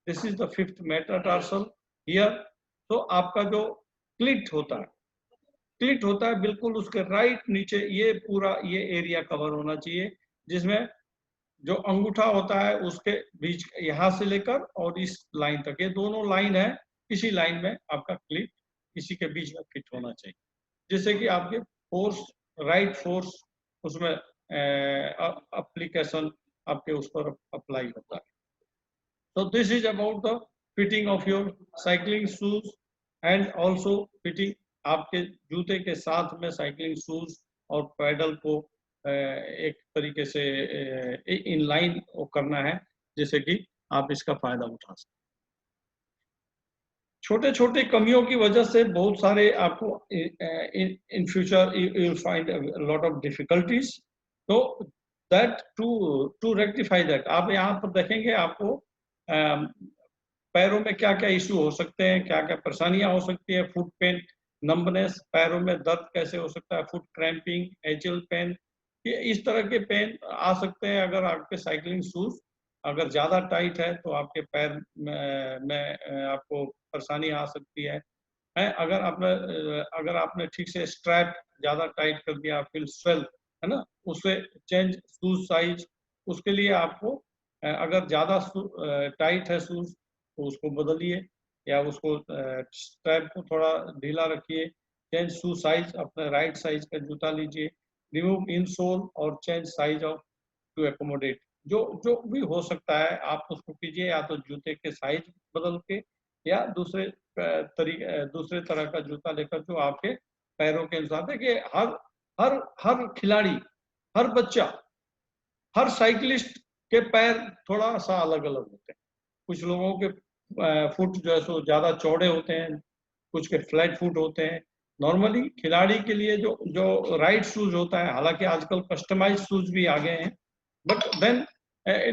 this is the 5th metatarsal here. तो आपका जो क्लिट होता है बिल्कुल उसके राइट नीचे ये पूरा ये एरिया कवर होना चाहिए, जिसमें जो अंगूठा होता है उसके बीच यहाँ से लेकर और इस लाइन तक, ये दोनों लाइन है, इसी लाइन में आपका क्लिट इसी के बीच में फिट होना चाहिए, जिससे कि आपके फोर्स, राइट फोर्स उसमें एप्लीकेशन आपके उस पर अप्लाई होता है. तो this is about the fitting of your cycling shoes and also fitting आपके जूते के साथ में साइकिलिंग शूज और पैडल को एक तरीके से इन लाइन करना है, जिससे कि आप इसका फायदा उठा सकें. छोटे छोटे कमियों की वजह से बहुत सारे आपको in future you will find lot of difficulties. तो दैट टू रेक्टिफाई दैट, आप यहाँ पर देखेंगे आपको पैरों में क्या क्या इश्यू हो सकते हैं, क्या क्या परेशानियां हो सकती है. फुट पेन, नंबनेस, पैरों में दर्द कैसे हो सकता है, फुट क्रैम्पिंग, एजिल पेन, ये इस तरह के पेन आ सकते हैं. अगर आपके साइकिलिंग शूज अगर ज़्यादा टाइट है तो आपके पैर में आपको परेशानी आ सकती है. अगर आपने ठीक से स्ट्रैप ज़्यादा टाइट कर दिया, फिर स्वेल है ना, उससे चेंज शूज साइज. उसके लिए आपको अगर ज़्यादा टाइट है शूज तो उसको बदलिए, या उसको स्ट्रैप को थोड़ा ढीला रखिए. चेंज शू साइज, अपने राइट साइज का जूता लीजिए. रिमूव इन सोल और change size of to accommodate. जो भी हो सकता है आप उसको कीजिए, या तो जूते के साइज बदल के, या दूसरे तरह का जूता लेकर जो आपके पैरों के अनुसार. देखिए हर खिलाड़ी, हर बच्चा, हर साइकिलिस्ट के पैर थोड़ा सा अलग अलग होते हैं. कुछ लोगों के फुट जो है सो ज्यादा चौड़े होते हैं, कुछ के फ्लैट फुट होते हैं. नॉर्मली खिलाड़ी के लिए जो राइट शूज होता है, हालांकि आजकल कस्टमाइज शूज भी आ गए हैं, but then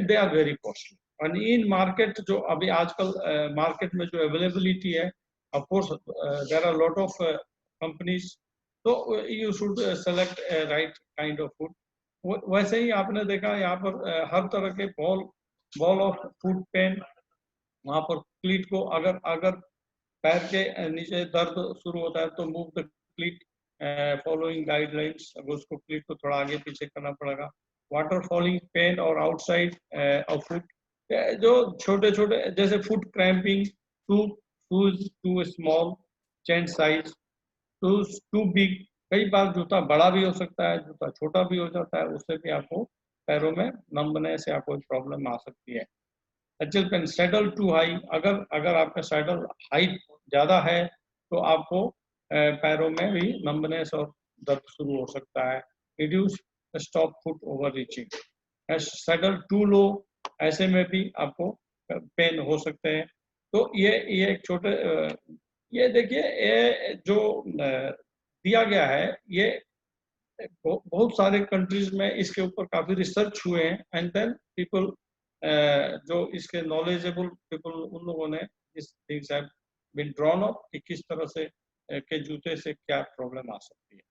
they are very costly. And in market जो अभी आजकल मार्केट में जो अवेलेबिलिटी है of course there are a lot of companies, so you should select a right kind of foot. वैसे ही आपने देखा यहाँ पर हर तरह के बॉल ऑफ फुट पेन, वहां पर क्लीट को अगर पैर के नीचे दर्द शुरू होता है तो move the cleat following guidelines, अगर उसको क्लीट को थोड़ा आगे पीछे करना पड़ेगा. वाटर फॉलिंग पेन और आउटसाइड ऑफ फुट, जो छोटे छोटे जैसे foot cramping, shoes too small, change size, shoes too big, कई बार जूता बड़ा भी हो सकता है, जूता छोटा भी हो जाता है, उससे भी आपको पैरों में नंबनेस या कोई प्रॉब्लम आ सकती है. HL pain, saddle too high, अगर आपका सैडल हाइट ज्यादा है तो आपको पैरों में भी नंबनेस और दर्द शुरू हो सकता है. Reduce stop foot over reaching. Saddle too low, ऐसे में भी आपको पेन हो सकते हैं. तो ये एक छोटे ये देखिए, ये जो दिया गया है, ये बहुत सारे कंट्रीज में इसके ऊपर काफी रिसर्च हुए हैं, एंड देन पीपल जो इसके नॉलेजेबल पीपल, उन लोगों ने इस things have been drawn up कि किस तरह से के जूते से क्या प्रॉब्लम आ सकती है.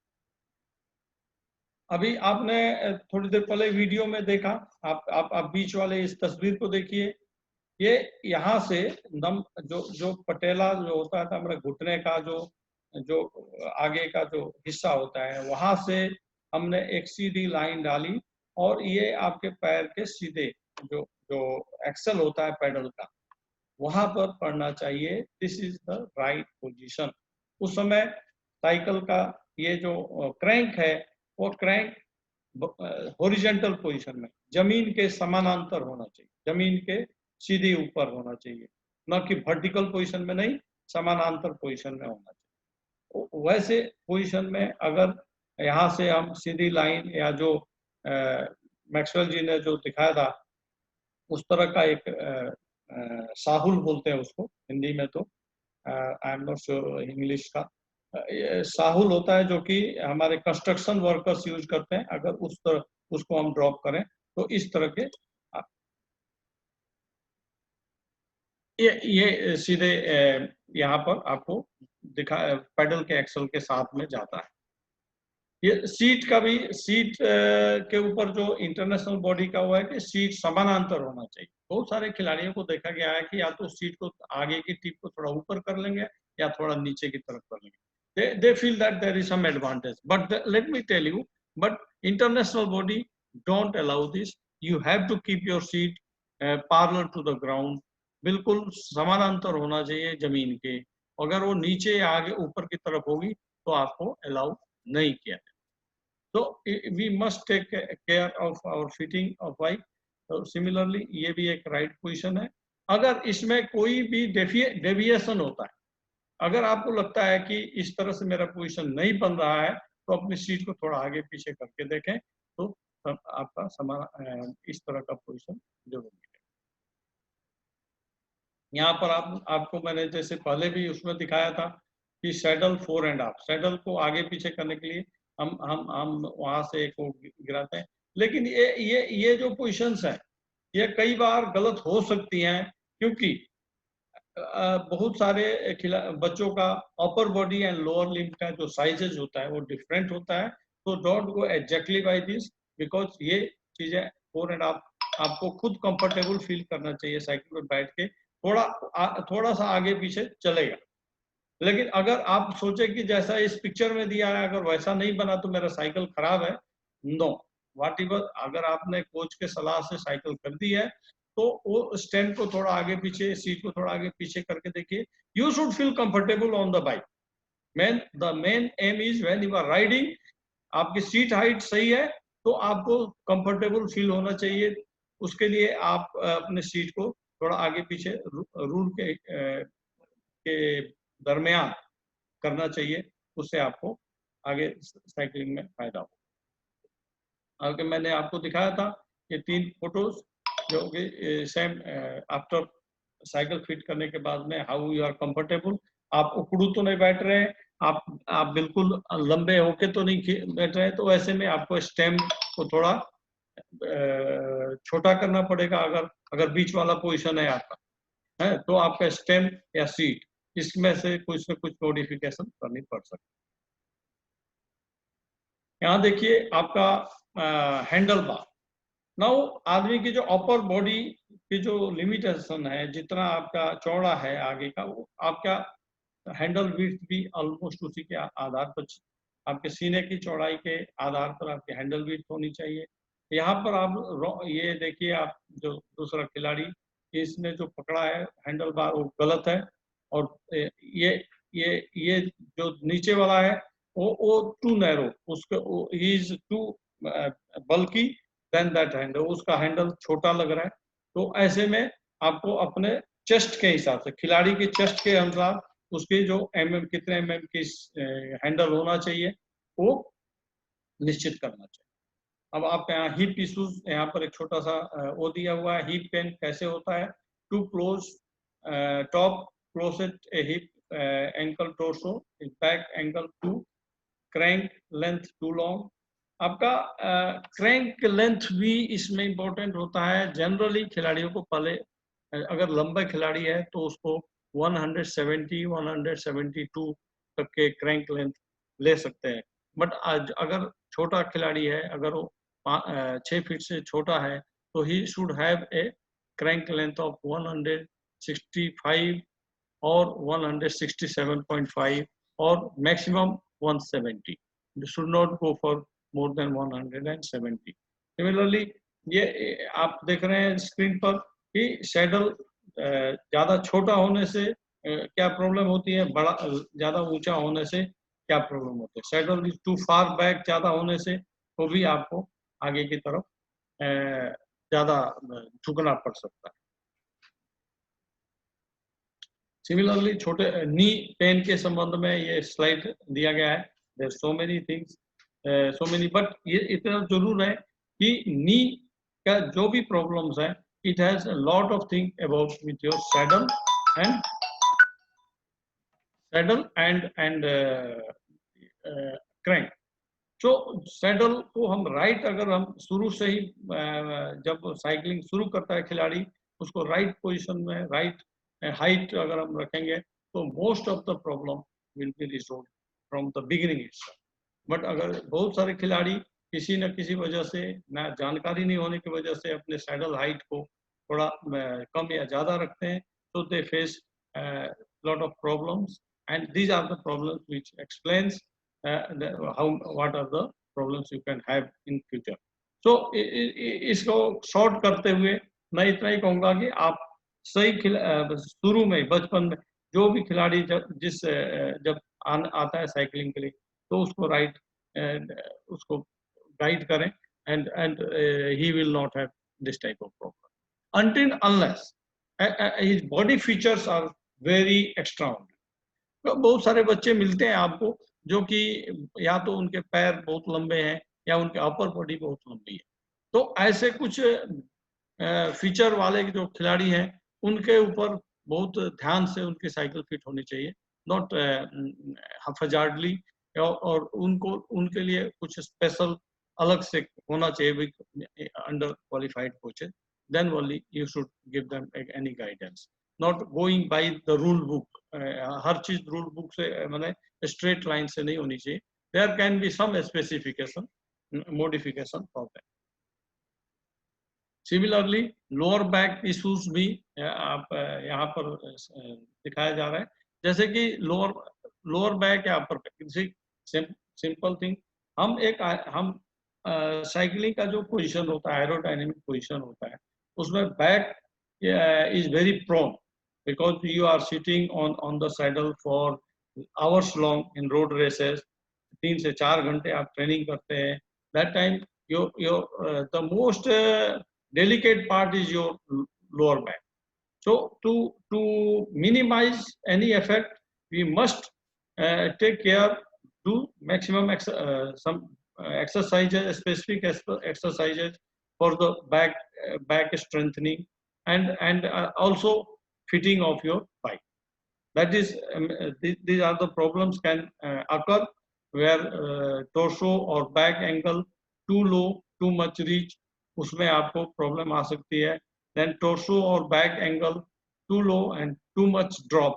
अभी आपने थोड़ी देर पहले वीडियो में देखा, आप बीच वाले इस तस्वीर को देखिए. ये यहाँ से जो पटेला जो होता है हमारे घुटने का जो आगे का जो हिस्सा होता है, वहां से हमने एक सीधी लाइन डाली और ये आपके पैर के सीधे जो एक्सल होता है पेडल का, वहां पर पड़ना चाहिए. This is the right position. उस समय साइकिल का ये जो क्रैंक है, वो क्रैंक हॉरिजॉन्टल पोजीशन में जमीन के समानांतर होना चाहिए, जमीन के सीधे ऊपर होना चाहिए, न कि वर्टिकल पोजीशन में नहीं, समानांतर पोजीशन में होना चाहिए. वैसे पोजीशन में अगर यहाँ से हम सीधी लाइन या जो मैक्सवेल जी ने जो दिखाया था उस तरह का एक साहुल बोलते हैं उसको हिंदी में, तो I am not sure English का. साहुल होता है जो कि हमारे कंस्ट्रक्शन वर्कर्स यूज करते हैं. अगर उसको हम ड्रॉप करें तो इस तरह के ये सीधे यहाँ पर आपको दिखा पेडल के एक्सल के साथ में जाता है. ये सीट का भी, सीट के ऊपर जो इंटरनेशनल बॉडी का हुआ है कि सीट समानांतर होना चाहिए. बहुत सारे खिलाड़ियों को देखा गया है कि या तो सीट को आगे की टिप को थोड़ा ऊपर कर लेंगे या थोड़ा नीचे की तरफ कर लेंगे. they feel that there is some advantage, but let me tell you, but international body don't allow this. You have to keep your seat parallel to the ground. बिल्कुल समानांतर होना चाहिए जमीन के. अगर वो नीचे या आगे ऊपर की तरफ होगी तो आपको अलाउ नहीं किया. तो we must take care of our fitting of bike. Similarly ये भी एक राइट पोजीशन है. अगर इसमें कोई भी डेविएशन होता है, अगर आपको लगता है कि इस तरह से मेरा पोजीशन नहीं बन रहा है, तो अपनी सीट को थोड़ा आगे पीछे करके देखें, तो आपका समान इस तरह का पोजीशन जरूर मिलेगा. यहाँ पर आपको मैंने जैसे पहले भी उसमें दिखाया था कि सैडल 4.5, सैडल को आगे पीछे करने के लिए हम वहां से एक गिराते हैं. लेकिन ये जो पोजीशंस है ये कई बार गलत हो सकती हैं, क्योंकि बहुत सारे बच्चों का upper body and lower limb का जो साइजेज होता है वो डिफरेंट होता है. तो don't go exactly by this, because ये चीजें 4.5 आपको खुद कंफर्टेबल फील करना चाहिए. साइकिल पर बैठ के थोड़ा सा आगे पीछे चलेगा. लेकिन अगर आप सोचे कि जैसा इस पिक्चर में दिया है, अगर वैसा नहीं बना तो मेरा साइकिल खराब है, नो, व्हाट एवर. अगर आपने कोच के सलाह से साइकिल कर दी है तो वो स्टैंड को थोड़ा आगे पीछे, सीट को थोड़ा आगे पीछे करके देखिए. You should feel comfortable on the bike. The main aim is when you are riding, आपकी सीट हाइट सही है तो आपको कंफर्टेबल फील होना चाहिए. उसके लिए आप अपने सीट को थोड़ा आगे पीछे रूल के दरमियान करना चाहिए. उससे आपको आगे साइकिलिंग में फायदा हो. आगे मैंने आपको दिखाया था ये 3 फोटोज जो कि सेम आफ्टर साइकिल फिट करने के बाद में हाउ यू आर कंफर्टेबल. आप उकड़ू तो नहीं बैठ रहे हैं, आप बिल्कुल लंबे होके तो नहीं बैठ रहे हैं, तो ऐसे में आपको स्टेम को थोड़ा छोटा करना पड़ेगा. अगर बीच वाला पोजीशन है आपका, है तो आपका स्टेम या सीट इसमें से कुछ न कुछ मॉडिफिकेशन करनी पड़ सकती है। यहाँ देखिए आपका हैंडल बार। नाउ आदमी की जो अपर बॉडी की जो लिमिटेशन है, जितना आपका चौड़ा है आगे का, वो आपका हैंडल विड्थ भी ऑलमोस्ट उसी के आधार पर, आपके सीने की चौड़ाई के आधार पर आपकी हैंडल विड्थ होनी चाहिए। यहाँ पर आप ये देखिए, आप जो दूसरा खिलाड़ी इसने जो पकड़ा है हैंडल बार वो गलत है, और ये जो नीचे वाला है वो टू नैरो, उसका ही इज टू बल्कि देन दैट हैंडल, उसका हैंडल छोटा लग रहा है। तो ऐसे में आपको अपने चेस्ट के हिसाब से, खिलाड़ी के चेस्ट के अनुसार उसके जो कितने की हैंडल होना चाहिए वो निश्चित करना चाहिए। अब आप यहाँ हिप इश्यूज, यहाँ पर एक छोटा सा वो दिया हुआ है, हिप पेन कैसे होता है। Too close top closet a hip ankle torso, back ankle to crank length too long. आपका क्रैंक लेंथ भी इसमें इंपॉर्टेंट होता है। जनरली खिलाड़ियों को पहले, अगर लंबा खिलाड़ी है तो उसको 170 172 तक के क्रैंक लेंथ ले सकते हैं। बट अगर छोटा खिलाड़ी है, अगर वो 6 फीट से छोटा है, तो he should have a crank length of 165 और 167.5 और maximum 170. You should not go for more than 170. Similarly, ये आप देख रहे हैं स्क्रीन पर कि सैडल ज्यादा छोटा होने से क्या प्रॉब्लम होती है, बड़ा ज्यादा ऊंचा होने से क्या प्रॉब्लम होती है। Saddle is too far back ज्यादा होने से तो भी आपको आगे की तरफ ज्यादा झुकना पड़ सकता है। सिमिलरली छोटे नी पेन के संबंध में ये स्लाइड दिया गया है। There so many things, so many, but ये इतना जरूर है कि नी का जो भी प्रॉब्लम्स है, it has a lot of thing about with your saddle and crank. तो सैडल को हम राइट, अगर हम शुरू से ही जब साइकिलिंग शुरू करता है खिलाड़ी, उसको राइट पोजीशन में, राइट हाइट अगर हम रखेंगे तो most of the problem will be resolve from the beginning itself. But अगर बहुत सारे खिलाड़ी किसी न किसी वजह से, ना जानकारी नहीं होने की वजह से, अपने सैडल हाइट को थोड़ा कम या ज्यादा रखते हैं, तो they face lot of problems, and these are the problems which explains what are the problems you can have in future. So इसको शॉर्ट करते हुए मैं इतना ही कहूँगा कि आप सही शुरू में, बचपन में जो भी खिलाड़ी जब आता है साइकिलिंग के लिए, तो उसको राइट उसको गाइड करें, and he will not have this type of problem until unless his body features are very extraordinary. तो बहुत सारे बच्चे मिलते हैं आपको जो कि या तो उनके पैर बहुत लंबे हैं या उनके अपर बॉडी बहुत लंबी है। तो ऐसे कुछ फीचर वाले जो खिलाड़ी हैं, उनके ऊपर बहुत ध्यान से उनकी साइकिल फिट होनी चाहिए, नॉट हफजार्डली, और उनको उनके लिए कुछ स्पेशल अलग से होना चाहिए under qualified coaches. Then only you should give them any guidance, not going by the rule book. हर चीज रूल बुक से मैंने स्ट्रेट लाइन से नहीं होनी चाहिए। There can be some specification modification for that. Similarly lower back issues भी आप यहाँ पर दिखाया जा रहा है, जैसे कि लोअर बैक या अपर बैक, सिंपल थिंग, हम साइकिलिंग का जो पोजीशन होता है, एरोडायनेमिक पोजीशन होता है, उसमें back is very prone because you are sitting on the saddle for hours long in road races. 3 से 4 घंटे आप ट्रेनिंग करते हैं। That time the most delicate part is your lower back. So to minimize any effect, we must take care, do maximum some exercises, specific exercises for the back strengthening, and also fitting of your bike. That is, these are the problems can occur where torso or back angle too low, too much reach, उसमें आपको problem आ सकती है. Then torso or back angle too low and too much drop,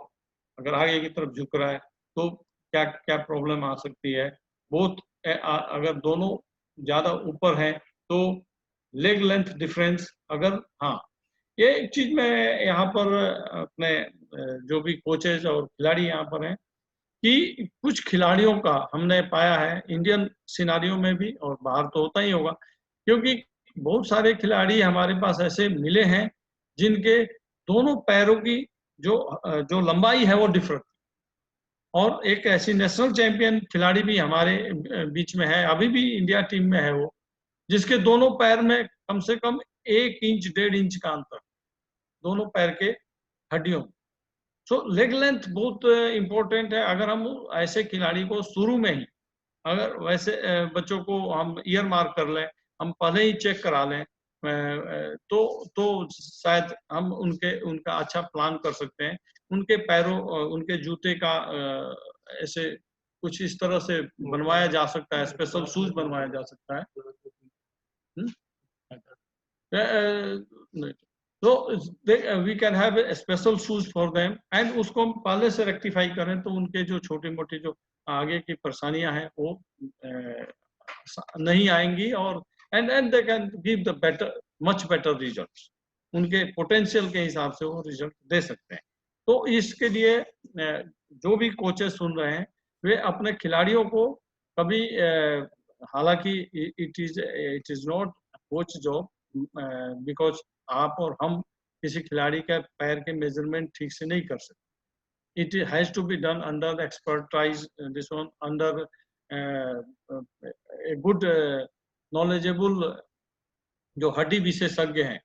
अगर आगे की तरफ झुक रहा है तो क्या क्या प्रॉब्लम आ सकती है। बोथ अगर दोनों ज्यादा ऊपर है तो लेग लेंथ डिफरेंस, अगर हाँ, ये एक चीज मैं यहाँ पर अपने जो भी कोचेज और खिलाड़ी यहाँ पर हैं कि कुछ खिलाड़ियों का हमने पाया है इंडियन सिनारियों में भी, और बाहर तो होता ही होगा, क्योंकि बहुत सारे खिलाड़ी हमारे पास ऐसे मिले हैं जिनके दोनों पैरों की जो लंबाई है वो डिफरेंट, और एक ऐसी नेशनल चैंपियन खिलाड़ी भी हमारे बीच में है, अभी भी इंडिया टीम में है वो, जिसके दोनों पैर में कम से कम 1 इंच 1.5 इंच का अंतर, दोनों पैर के हड्डियों। सो लेग लेंथ बहुत इंपॉर्टेंट है। अगर हम ऐसे खिलाड़ी को शुरू में ही, अगर वैसे बच्चों को हम ईयर मार्क कर लें, हम पहले ही चेक करा लें, तो शायद हम उनका अच्छा प्लान कर सकते हैं। उनके पैरों, उनके जूते का ऐसे कुछ इस तरह से बनवाया जा सकता है, स्पेशल शूज बनवाया जा सकता है। तो we can have special shoes for them, and उसको हम पहले से रेक्टिफाई करें तो उनके जो छोटी मोटी जो आगे की परेशानियां हैं वो नहीं आएंगी, और and they can give the better, much better results. उनके पोटेंशियल के हिसाब से वो रिजल्ट दे सकते हैं। तो इसके लिए जो भी कोचेस सुन रहे हैं वे अपने खिलाड़ियों को कभी, हालांकि it is not coach job, because आप और हम किसी खिलाड़ी का पैर के मेजरमेंट ठीक से नहीं कर सकते। It has to be done under the expertise, this one under a good knowledgeable जो हड्डी विशेषज्ञ हैं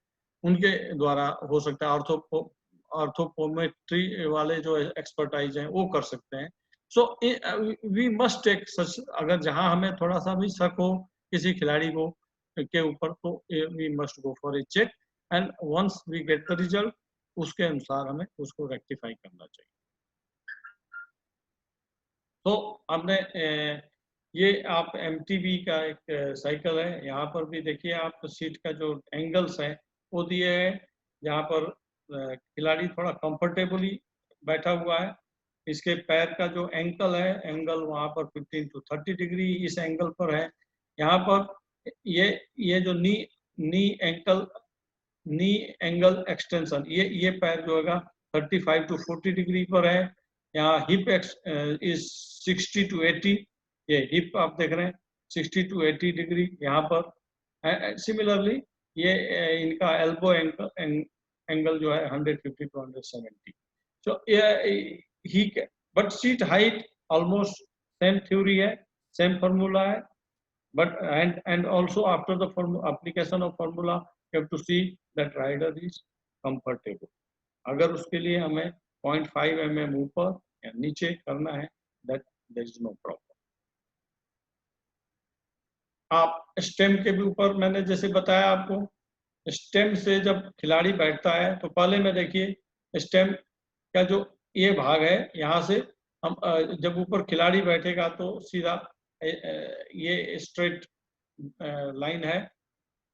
उनके द्वारा हो सकता है। ऑर्थोपोमेट्री वाले जो एक्सपर्टाइज हैं वो कर सकते हैं। So we must take such, अगर जहां हमें थोड़ा सा भी शक हो किसी खिलाड़ी को के ऊपर, तो we must go for a check, and once we get the result उसके अनुसार हमें उसको रेक्टिफाई करना चाहिए। तो हमने ये आप MTB का एक साइकिल है, यहाँ पर भी देखिए आप सीट का जो एंगल्स है वो दिए है, जहाँ पर खिलाड़ी थोड़ा कंफर्टेबली बैठा हुआ है। इसके पैर का जो एंकल है, एंगल वहाँ पर 15 to 30 डिग्री इस एंगल पर है। यहाँ पर ये जो नी एंगल एक्सटेंशन, ये पैर जो है 35 to 40 डिग्री पर है। यहाँ हिप इज 60 to 80, ये हिप आप देख रहे हैं 60 to 80 डिग्री यहाँ पर। सिमिलरली ये इनका एल्बो एंगल जो है 150 to 170। सो ही, but seat height almost same theory है, सेम फॉर्मूला है, but and also after the application of formula you have to see that rider is comfortable. अगर उसके लिए हमें 0.5 mm ऊपर या नीचे करना है, that there is no problem. आप स्टेम के भी ऊपर, मैंने जैसे बताया आपको, स्टेम से जब खिलाड़ी बैठता है तो पहले में देखिए स्टेम का जो ये भाग है, यहाँ से हम जब ऊपर खिलाड़ी बैठेगा तो सीधा ये स्ट्रेट लाइन है।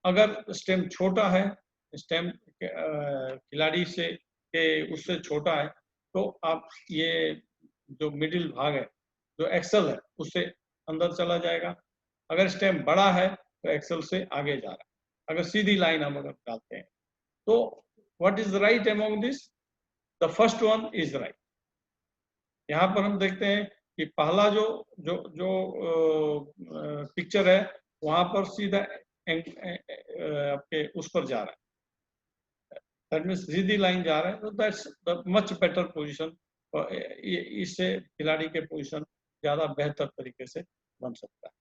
अगर स्टेम छोटा है, स्टेम खिलाड़ी से के उससे छोटा है, तो आप ये जो मिडिल भाग है, जो एक्सल है, उससे अंदर चला जाएगा। अगर स्टेम बड़ा है तो एक्सल से आगे जा रहा है। अगर सीधी लाइन हम अगर डालते हैं तो what is right among this, the first one is right. यहाँ पर हम देखते हैं कि पहला जो जो जो पिक्चर है वहां पर सीधा आपके उस पर जा रहा है, दैट मीन्स सीधी लाइन जा रहा है, तो that's the much better position. इससे खिलाड़ी के पोजीशन ज्यादा बेहतर तरीके से बन सकता है।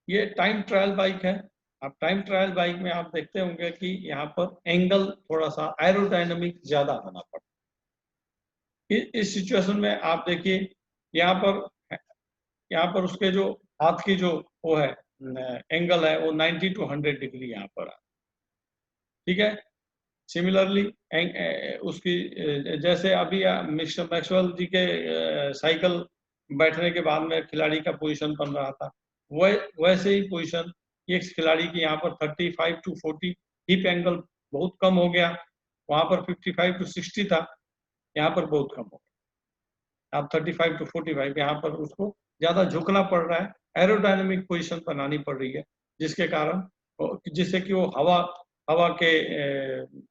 ये टाइम ट्रायल बाइक है। आप टाइम ट्रायल बाइक में आप देखते होंगे कि यहाँ पर एंगल थोड़ा सा एरोडायनामिक ज्यादा होना पड़ता है। इस सिचुएशन में आप देखिए यहाँ पर उसके जो हाथ की जो वो है एंगल है वो 90 to 100 डिग्री यहाँ पर है, ठीक है। सिमिलरली उसकी जैसे अभी मिस्टर मैक्सवेल जी के साइकिल बैठने के बाद में खिलाड़ी का पोजीशन बन रहा था, वैसे ही पोजीशन ये खिलाड़ी की यहाँ पर 35 to 40 हिप एंगल बहुत कम हो गया, वहां पर 55 to 60 था, यहाँ पर बहुत कम हो गया। आप 35 to 45 यहाँ पर उसको ज्यादा झुकना पड़ रहा है, एरोडायनेमिक पोजीशन बनानी पड़ रही है, जिससे कि वो हवा के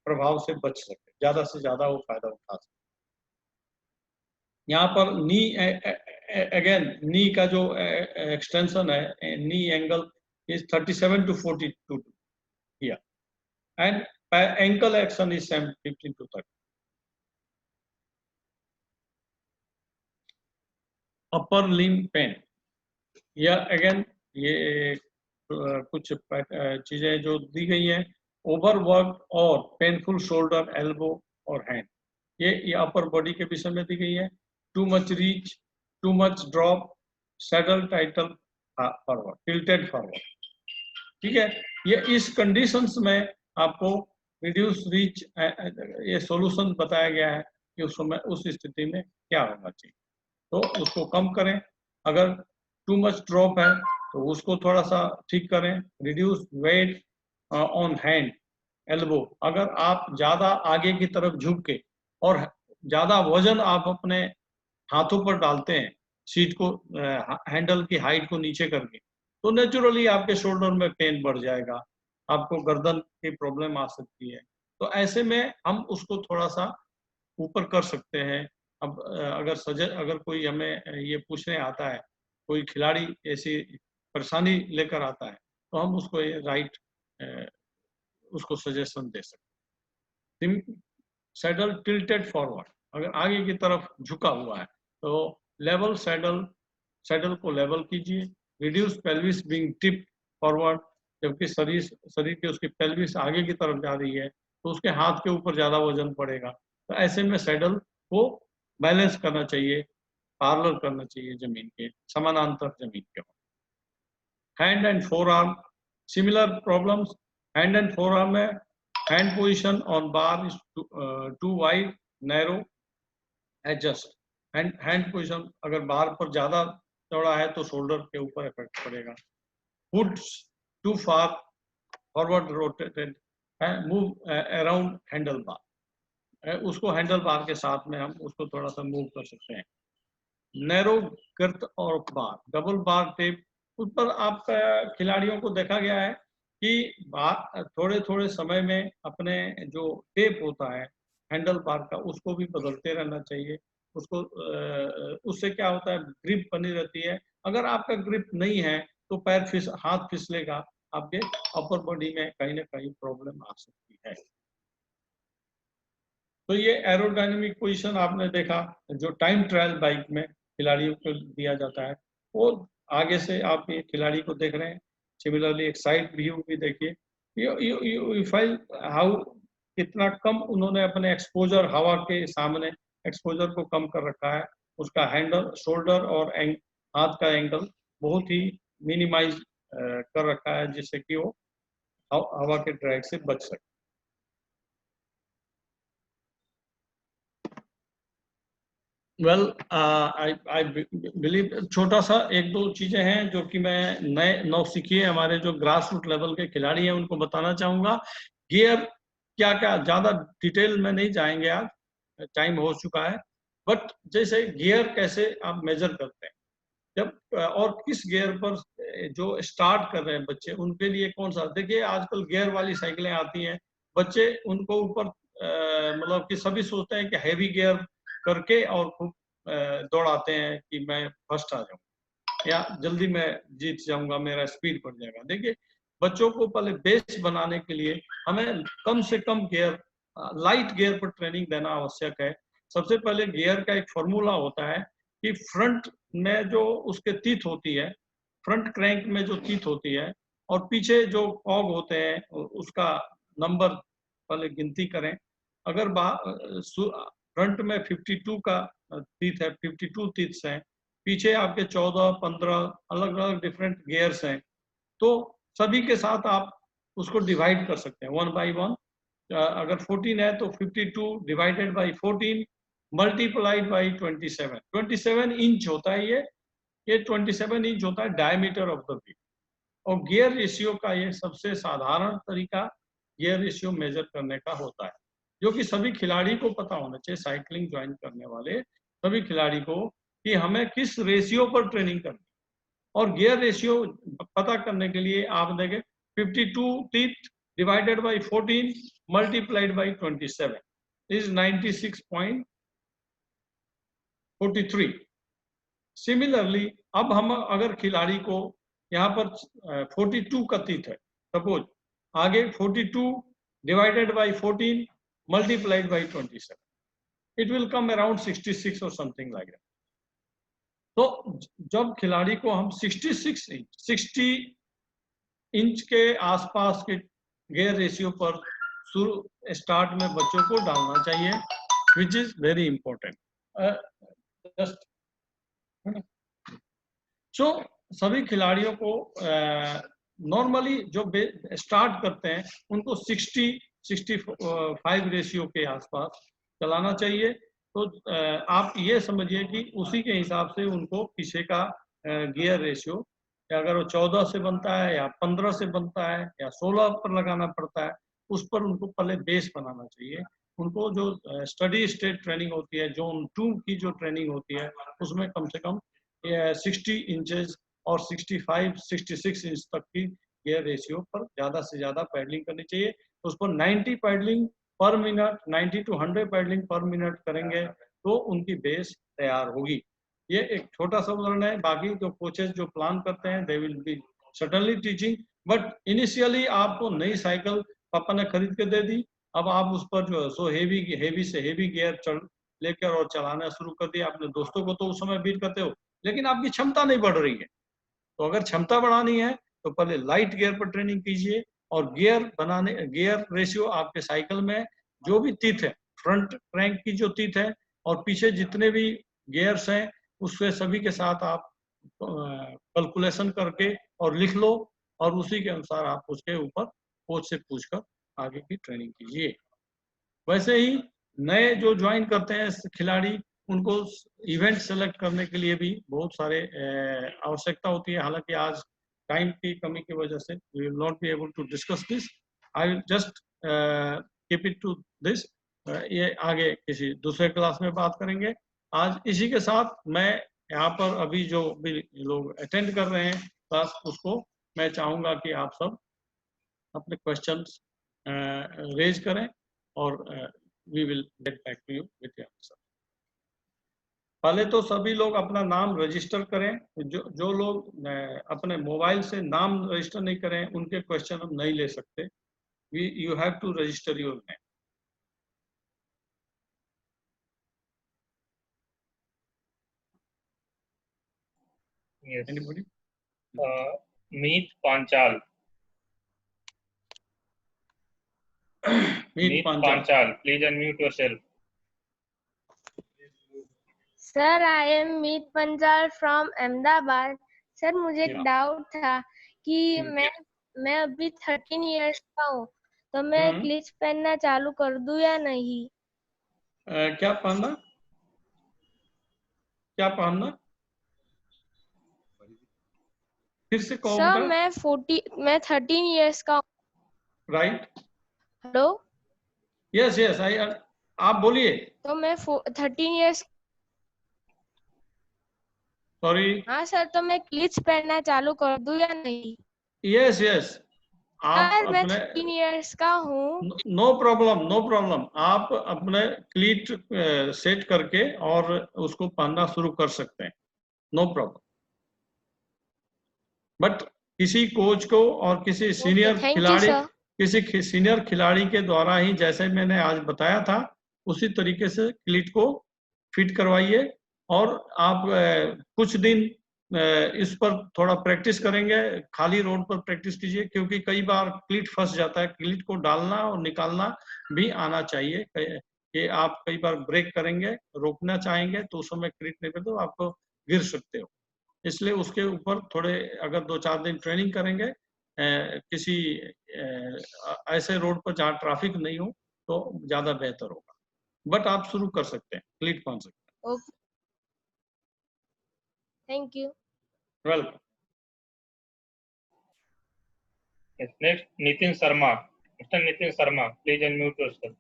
प्रभाव से बच सके, ज्यादा से ज्यादा वो फायदा उठा सके। यहाँ पर नी अगेन नी का जो एक्सटेंशन है, नी angle is 37 to 42 here and ankle action is 15 to 30. Upper limb pain, या अगेन ये कुछ चीजें जो दी गई हैं, ओवरवर्क और पेनफुल शोल्डर, एल्बो और हैंड, ये अपर बॉडी के विषय में दी गई है। Too much reach, too much drop, saddle tilted forward, tilted forward, ठीक है। ये इस कंडीशंस में आपको रिड्यूस रीच ये सॉल्यूशन बताया गया है कि उस समय उस स्थिति में क्या होना चाहिए, तो उसको कम करें। अगर टू मच ड्रॉप है तो उसको थोड़ा सा ठीक करें। Reduce weight on hand, elbow, अगर आप ज्यादा आगे की तरफ झुक के और ज्यादा वजन आप अपने हाथों पर डालते हैं, सीट को हैंडल की हाइट को नीचे करके, तो नेचुरली आपके शोल्डर में पेन बढ़ जाएगा, आपको गर्दन की प्रॉब्लम आ सकती है। तो ऐसे में हम उसको थोड़ा सा ऊपर कर सकते हैं। अब अगर कोई हमें ये पूछने आता है, कोई खिलाड़ी ऐसी परेशानी लेकर आता है, तो हम उसको राइट उसको सजेशन दे सकते हैं। सैडल टिल्टेड फॉरवर्ड, अगर आगे की तरफ झुका हुआ है तो लेवल सैडल को लेवल कीजिए। Reduce pelvis being tip forward, जबकि शरीर के उसकी पेल्विस आगे की तरफ जा रही है तो उसके हाथ के ऊपर ज्यादा वजन पड़ेगा, तो ऐसे में सैडल को बैलेंस करना चाहिए, पार्लर करना चाहिए जमीन के समानांतर जमीन के। Hand and forearm, similar problems. Hand and forearm में hand position on bar is too wide, narrow, adjust. Hand position अगर बार पर ज्यादा चौड़ा है तो शोल्डर के ऊपर इफेक्ट पड़ेगा। Foot too far forward rotated, move around handlebar, उसको हैंडल बार के साथ में हम उसको थोड़ा सा मूव कर सकते हैं। नैरो गर्थ और बार, डबल बार टेप, उस पर आप खिलाड़ियों को देखा गया है कि थोड़े थोड़े समय में अपने जो टेप होता है हैंडल बार का, उसको भी बदलते रहना चाहिए। उसको उससे क्या होता है, ग्रिप बनी रहती है। अगर आपका ग्रिप नहीं है तो हाथ फिसलेगा, आपके अपर बॉडी में कहीं ना कहीं प्रॉब्लम आ सकती है। तो ये एरोडायनेमिक पोजीशन आपने देखा जो टाइम ट्रायल बाइक में खिलाड़ियों को दिया जाता है, वो आगे से आप ये खिलाड़ी को देख रहे हैं। सिमिलरली एक साइड व्यू भी देखिए, यू फाइल हाउ कितना कम उन्होंने अपने एक्सपोजर, हवा के सामने एक्सपोजर को कम कर रखा है। उसका हैंडल, शोल्डर और हाथ का एंगल बहुत ही मिनिमाइज कर रखा है, जिससे कि वो हवा के ड्रैग से बच सके। वेल आई बिलीव छोटा सा एक दो चीजें हैं जो कि मैं नए नौसिखिए हमारे जो ग्रास रूट लेवल के खिलाड़ी हैं उनको बताना चाहूंगा। गियर क्या क्या, ज्यादा डिटेल में नहीं जाएंगे, आज टाइम हो चुका है। बट जैसे गियर कैसे आप मेजर करते हैं, जब और किस गियर पर जो स्टार्ट कर रहे हैं बच्चे, उनके लिए कौन सा, देखिए आजकल गियर वाली साइकिलें आती हैं, बच्चे उनको ऊपर मतलब कि सभी सोचते हैं कि हैवी गियर करके और खूब दौड़ाते हैं कि मैं फर्स्ट आ जाऊं या जल्दी मैं जीत जाऊंगा, मेरा स्पीड बढ़ जाएगा। देखिए बच्चों को पहले बेस बनाने के लिए हमें कम से कम गियर, लाइट गियर पर ट्रेनिंग देना आवश्यक है। सबसे पहले गियर का एक फॉर्मूला होता है कि फ्रंट में जो उसके तीत होती है, फ्रंट क्रैंक में जो तीत होती है और पीछे जो कॉग होते हैं उसका नंबर पहले गिनती करें। अगर फ्रंट में 52 का तीत है, 52 तीत हैं, पीछे आपके 14-15 अलग अलग डिफरेंट गियर्स हैं, तो सभी के साथ आप उसको डिवाइड कर सकते हैं 1 by 1। अगर 14 है तो 52 divided by 14 multiplied by 27 inch होता है। ये 27 इंच होता है डायमीटर ऑफ द व्हील। और गियर रेशियो का ये सबसे साधारण तरीका गियर रेशियो मेजर करने का होता है। जो कि सभी खिलाड़ी को पता होना चाहिए, साइकिलिंग ज्वाइन करने वाले सभी खिलाड़ी को, कि हमें किस रेशियो पर ट्रेनिंग करनी। और गियर रेशियो पता करने के लिए आप देखें 52 teeth divided by 14 multiplied by 27 is 96.43। Similarly अब हम अगर खिलाड़ी को यहाँ पर 42 का टीथ है, सपोज आगे 42 divided by 14 multiplied by 27, it will come around 66 और समथिंग लाइक दैट। तो जब खिलाड़ी को हम 60 इंच के आसपास के गियर रेशियो पर स्टार्ट में बच्चों को डालना चाहिए, विच इज वेरी इंपॉर्टेंट। सो सभी खिलाड़ियों को नॉर्मली जो स्टार्ट करते हैं उनको 60-65 रेशियो के आसपास चलाना चाहिए। तो आप ये समझिए कि उसी के हिसाब से उनको पीछे का गियर रेशियो, अगर वो 14 से बनता है या 15 से बनता है या 16 पर लगाना पड़ता है, उस पर उनको पहले बेस बनाना चाहिए। उनको जो स्टडी स्टेट ट्रेनिंग होती है, जोन 2 की जो ट्रेनिंग होती है, उसमें कम से कम 60 इंचेस और 65-66 इंच तक की गियर रेशियो पर ज़्यादा से ज़्यादा पैडलिंग करनी चाहिए। उस पर 90 pedalling per minute, 90 to 100 pedalling per minute करेंगे तो उनकी बेस तैयार होगी। ये एक छोटा सा उदाहरण है। बाकी जो कोचेस जो प्लान करते हैं, they will be certainly teaching, but initially आपको नई साइकिल पापा ने खरीद के दे दी, अब आप उस पर जो है सो हेवी से हेवी गियर लेकर और चलाना शुरू कर दिया। अपने दोस्तों को तो उस समय बीट करते हो, लेकिन आपकी क्षमता नहीं बढ़ रही है। तो अगर क्षमता बढ़ानी है तो पहले लाइट गियर पर ट्रेनिंग कीजिए, और गियर रेशियो आपके साइकिल में जो भी टीथ है, फ्रंट क्रैंक की जो टीथ है और पीछे जितने भी गियर्स हैं, उससे सभी के साथ आप कैलकुलेशन करके और लिख लो, और उसी के अनुसार आप उसके ऊपर कोच से पूछकर आगे की ट्रेनिंग कीजिए। वैसे ही नए जो ज्वाइन करते हैं खिलाड़ी, उनको इवेंट सेलेक्ट करने के लिए भी बहुत सारे आवश्यकता होती है। हालांकि आज टाइम की कमी की वजह से we will not be able to discuss this, I will just keep it to this. ये आगे किसी दूसरे क्लास में बात करेंगे। आज इसी के साथ मैं यहाँ पर अभी जो भी लोग अटेंड कर रहे हैं क्लास, उसको मैं चाहूँगा कि आप सब अपने क्वेश्चंस रेज करें और we will get back to you with answer. पहले तो सभी लोग अपना नाम रजिस्टर करें। जो लोग अपने मोबाइल से नाम रजिस्टर नहीं करें, उनके क्वेश्चन हम नहीं ले सकते। You have to register your name. Yes. Anybody? Meet Panchal. Meet Panchal. Please unmute yourself. Sir I am Meet Panchal from Ahmedabad. Sir मुझे एक डाउट था कि मैं अभी 13 इयर्स का हूँ, तो मैं क्लिच पहनना चालू कर दूं या नहीं? क्या पहनना? फिर से कहो बेटा। सर मैं 13 इयर्स का हूँ। राइट। हेलो। यस यस, आप बोलिए। तो मैं 13 इयर्स। सॉरी। हाँ सर, तो मैं क्लिच पहनना चालू कर दूं या नहीं? यस यस, आप सर मैं अपने 13 इयर्स का हूँ। नो प्रॉब्लम, आप अपने क्लीट सेट करके और उसको पहनना शुरू कर सकते हैं, नो प्रॉब्लम। बट किसी कोच को और किसी सीनियर खिलाड़ी के द्वारा ही, जैसे मैंने आज बताया था, उसी तरीके से क्लीट को फिट करवाइए। और आप कुछ दिन इस पर थोड़ा प्रैक्टिस करेंगे, खाली रोड पर प्रैक्टिस कीजिए, क्योंकि कई बार क्लीट फंस जाता है। क्लीट को डालना और निकालना भी आना चाहिए। कि आप कई बार ब्रेक करेंगे, रोकना चाहेंगे, तो उस समय क्लीट नहीं तो आपको गिर सकते हो। इसलिए उसके ऊपर थोड़े अगर 2-4 दिन ट्रेनिंग करेंगे, किसी ऐसे रोड पर जहाँ ट्रैफिक नहीं हो, तो ज्यादा बेहतर होगा। बट आप शुरू कर सकते हैं, क्लीट पहन सकते हैं। Okay, thank you. Welcome. Yes. Next, Nitin Sharma. Mr. Nitin Sharma, please unmute yourself.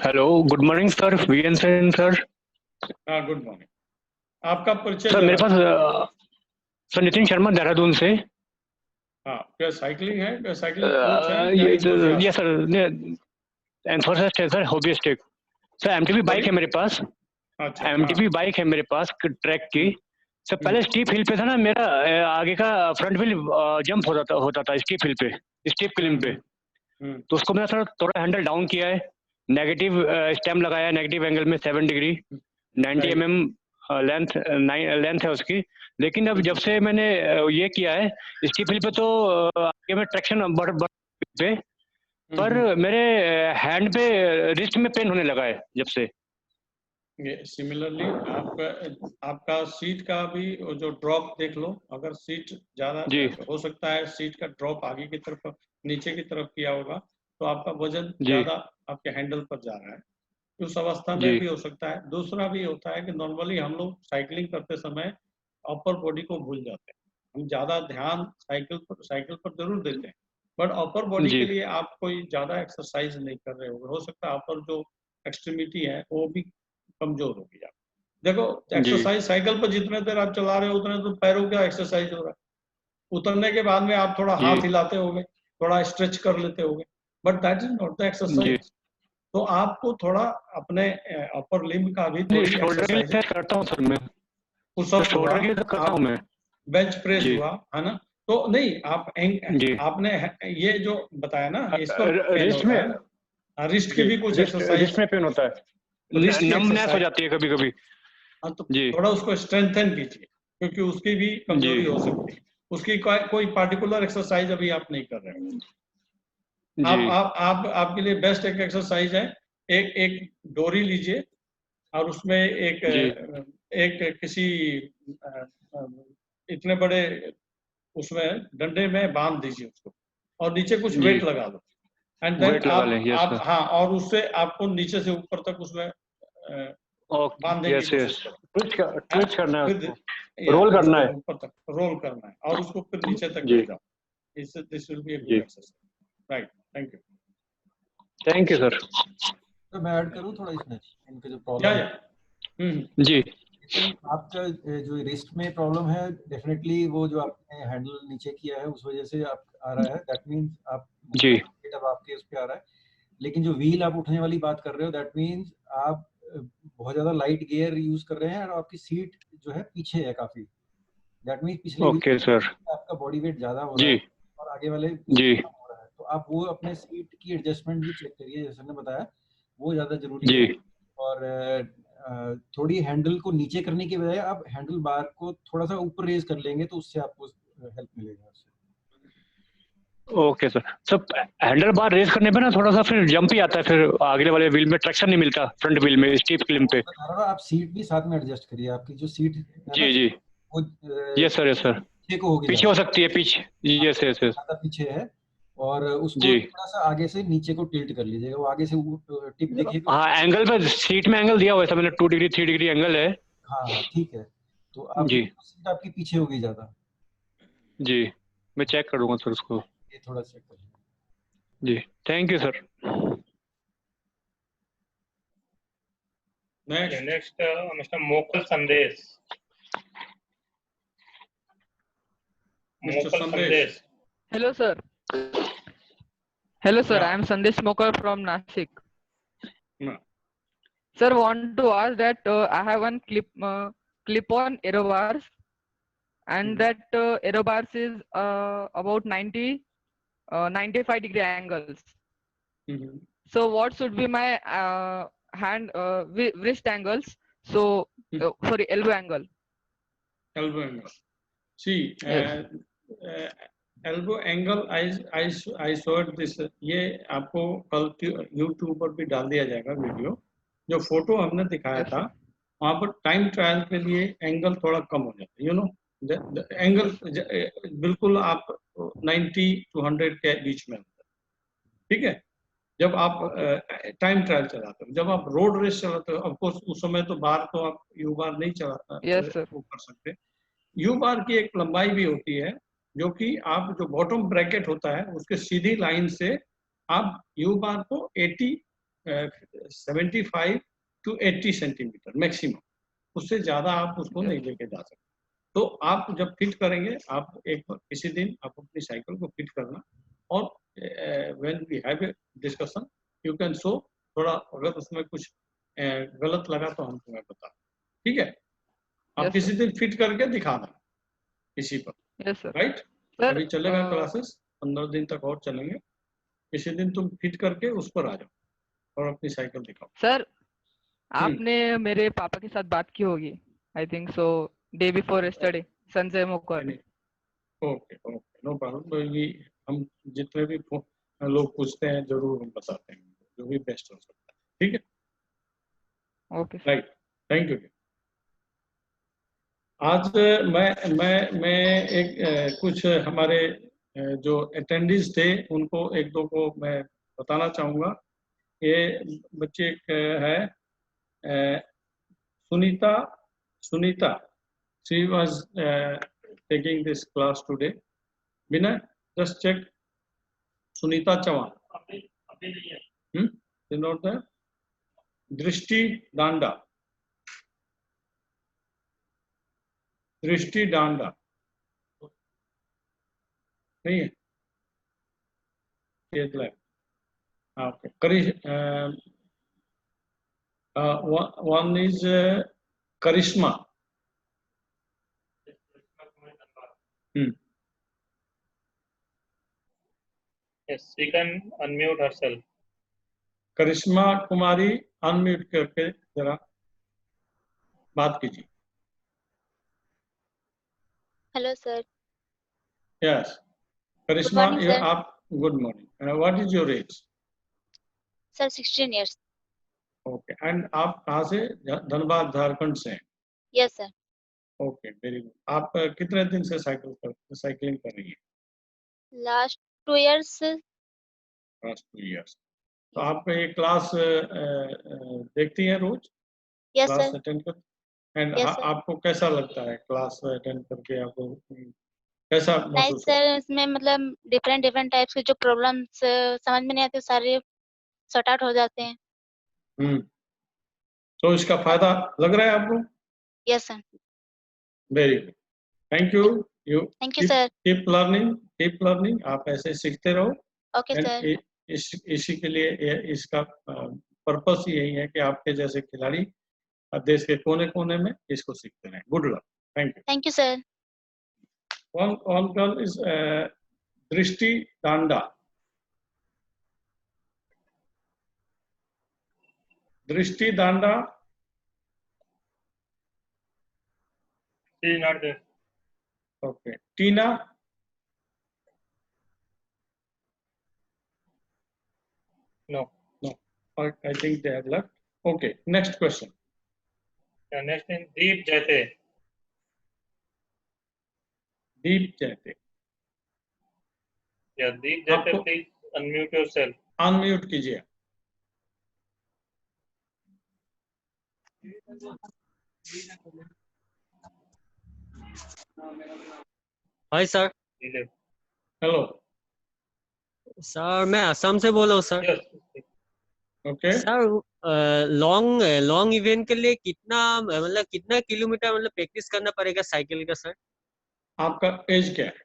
Hello, good morning sir, VN Sen sir. हाँ, गुड मॉर्निंग। आपका परिचय सर मेरे जरा। पास सर नितिन शर्मा देहरादून से। हाँ, क्या साइकिलिंग है, क्या साइकिलिंग कोच है या ये enthusiast? सर एंथोसिस्ट है सर, हॉबीइस्टिक। सर एमटीबी बाइक है मेरे पास, अच्छा, एमटीबी बाइक है मेरे पास ट्रैक की। सर पहले स्टीप हिल पे था ना मेरा, आगे का फ्रंट व्हील जंप होता था स्टीप हिल पे, स्टीप क्लिम पे। तो उसको मैंने सर थोड़ा हैंडल डाउन किया है, नेगेटिव स्टेम लगाया, नेगेटिव एंगल में 7 डिग्री, 90 mm लेंथ है उसकी। लेकिन अब जब से मैंने ये किया है स्टीप हिल पे, तो आगे में ट्रैक्शन पे, पर मेरे हैंड पे रिस्ट में पेन होने लगा है जब से। सिमिलरली आपका सीट का भी जो ड्रॉप देख लो, अगर सीट ज्यादा हो सकता है, सीट का ड्रॉप आगे की तरफ नीचे की तरफ किया होगा तो आपका वजन ज्यादा आपके हैंडल पर जा रहा है, उस अवस्था में भी हो सकता है। दूसरा भी होता है कि नॉर्मली हम लोग साइकिलिंग करते समय अपर बॉडी को भूल जाते हैं, हम ज्यादा ध्यान साइकिल पर जरूर देते हैं, बट अपर बॉडी के लिए आप कोई ज्यादा एक्सरसाइज नहीं कर रहे हो सकता है अपर जो एक्सट्रीमिटी है वो भी कमजोर होगी। आप देखो, एक्सरसाइज साइकिल पर जितने देर आप चला रहे हो उतने तो पैरों का एक्सरसाइज हो रहा है, उतरने के बाद में आप थोड़ा हाथ हिलाते होगे, थोड़ा स्ट्रेच कर लेते होगे, but that is not the exercise. तो आपको थोड़ा अपने अपर लिम्ब का भी थोड़ी एक्सरसाइज करता हूं सर मैं, पुशअप हुआ, बेंच प्रेस हुआ, है ना। तो नहीं आपने ये जो बताया ना, इस पर रिस्ट में, रिस्ट की भी कुछ एक्सरसाइज, रिस्ट में पेन होता है, नमनेस हो जाती है कभी कभी। हाँ, तो थोड़ा उसको स्ट्रेंथन कीजिए, क्योंकि उसकी भी कमजोरी हो सकती है। उसकी कोई पार्टिकुलर एक्सरसाइज अभी आप नहीं कर रहे हो। आपके लिए बेस्ट एक एक्सरसाइज है, एक डोरी लीजिए और उसमें एक किसी इतने बड़े उसमें डंडे में बांध दीजिए उसको, और नीचे कुछ वेट लगा लो, एंड देन आप हाँ, और उससे आपको नीचे से ऊपर तक उसमें बांधने की कोशिश करो, ट्विच करना है, रोल करना है, ऊपर तक रोल करना है, और उसको फिर नीचे तक ले जाओ। This will be a good exercise, right. Thank you sir. तो मैं ऐड करूं थोड़ा इसमें, इनके जो प्रॉब्लम है जी, आपका जो रिस्ट में प्रॉब्लम है, डेफिनेटली वो जो आपने हैंडल नीचे किया है उस वजह से आप आ रहा है, दैट मींस आप जी अब आपके उस पे आ रहा है। लेकिन जो व्हील आप उठने वाली बात कर रहे हो, दैट मींस आप बहुत ज्यादा लाइट गियर यूज कर रहे हैं और आपकी सीट जो है पीछे है काफी, दैट मींस पिछले ओके सर, आपका बॉडी वेट ज्यादा हो रहा है और आगे वाले जी हो रहा है, तो आप वो अपने सीट की एडजस्टमेंट भी चेक करिए, जैसे मैंने बताया वो ज्यादा जरूरी है। और थोड़ी हैंडल को नीचे करने की बजाय आप हैंडल बार को थोड़ा सा ऊपर रेज कर लेंगे तो उससे आपको हेल्प मिलेगा उससे। Okay sir. सब हैंडल बार रेज करने पे ना थोड़ा सा फिर जंप ही आता है, फिर आगे वाले व्हील में ट्रैक्शन नहीं मिलता, फ्रंट व्हील में स्टीप क्लिम पे। आप सीट भी साथ में एडजस्ट करिए, आपकी जो सीट जी जी वो यस सर पीछे हो सकती है, पीछे यस ज्यादा पीछे है, और उसको थोड़ा सा आगे से नीचे को टिल्ट कर लीजिएगा, वो आगे से टिप देखिएगा। हाँ, एंगल पे सीट में एंगल दिया हुआ है मैंने, 2 डिग्री 3 डिग्री एंगल है। हाँ ठीक है, तो आप सीट आपकी पीछे होगी ज्यादा। जी, मैं चेक करूंगा सर उसको, ये थोड़ा चेक कर लीजिए। जी thank you sir. Next mister Mokal Sandesh. Hello sir. I am Sandesh Mokar from Nashik. Sir, want to ask that I have one clip-on aero bars, and that aero bars is about 95 degree angles. So what should be my hand wrist angles? So sorry, elbow angle. Elbow angle. See, yes. Elbow angle I showed this. ये आपको कल YouTube पर भी डाल दिया जाएगा video, जो photo हमने दिखाया था वहाँ पर टाइम ट्रायल के लिए एंगल थोड़ा कम हो जाता है, यू नो, एंगल बिल्कुल आप 90 to 100 के बीच में होता है, ठीक है। जब आप टाइम ट्रायल चलाते हो, जब आप रोड रेस चलाते हो, ऑफकोर्स उस समय तो बार तो आप यू बार नहीं चलाता, वो कर सकते। यू बार की एक लंबाई भी होती है, जो कि आप जो बॉटम ब्रैकेट होता है उसके सीधी लाइन से आप यू बार को 80 75 to 80 सेंटीमीटर मैक्सिमम, उससे ज्यादा आप उसको नहीं लेके जा सकते। तो आप जब फिट करेंगे, आप एक किसी दिन आप अपनी साइकिल को फिट करना, और when we have a discussion you can show, थोड़ा अगर उसमें कुछ गलत लगा तो हम तुम्हें बता, ठीक है? आप Yes, किसी दिन फिट करके दिखा दें किसी पर, yes sir. राइट? Sir, अभी चलेगा क्लासेस 15 दिन तक और चलेंगे। किसी दिन तुम फिट करके उस पर आ जाओ और अपनी साइकिल दिखाओ। सर आपने मेरे पापा के साथ बात की होगी, I think so, day before yesterday, Sanjay Mokar. Okay okay, no problem. हम जितने भी लोग पूछते हैं जरूर हम बताते हैं जो भी बेस्ट हो सकता है, ठीक है? Okay right, thank you. आज मैं एक कुछ हमारे जो अटेंडीज थे उनको एक दो को मैं बताना चाहूँगा। ये बच्चे है Sunita, she was taking this class today. Vinay, just check Sunita Chauhan, note that. Drishti Danda, नहीं है ये तो। Okay, one is Karishma. Yes, she can unmute herself. Karishma Kumari, unmute करके जरा बात कीजिए। Hello, sir. Yes, Karishma, morning, sir. आप good morning. What is your age? Sir, 16 years. Okay, and आप कहाँ से? धनबाद, झारखंड से हैं? Yes, sir. Okay, very good. आप कितने दिन से साइकिलिंग कर रही हैं? Last 2 years. Last 2 years. तो आप ये क्लास देखती हैं रोज? Yes, class sir. अटेंड कर? And Yes, sir. आपको कैसा लगता है क्लास अटेंड करके? आपको कैसा Nice, महसूस sir. इसमें मतलब different types के जो problems समझ में नहीं आते सारे sort out हो जाते हैं। तो इसका फायदा लग रहा है आपको? Yes, sir. Very good, thank you. Thank you, sir. Keep learning. आप ऐसे सीखते रहो। Okay, sir. इसी के लिए इसका पर्पस यही है कि आपके जैसे खिलाड़ी देश के कोने-कोने में इसको सीखते रहें। Good luck, thank you. Thank you, sir. One girl is दृष्टि डांडा। दृष्टि डांडा, She is not there. okay. Tina, No. I think they have left. Okay, next question. Next in Deep Jate. दीप जयते, Yeah, Deep Jate, आपको- please unmute yourself. Unmute कीजिए। Hi sir. Hello sir मैं असम से बोल रहा हूँ sir. Yes. Okay. Sir long event के लिए कितना किलोमीटर प्रैक्टिस करना पड़ेगा साइकिल का सर? आपका एज क्या है?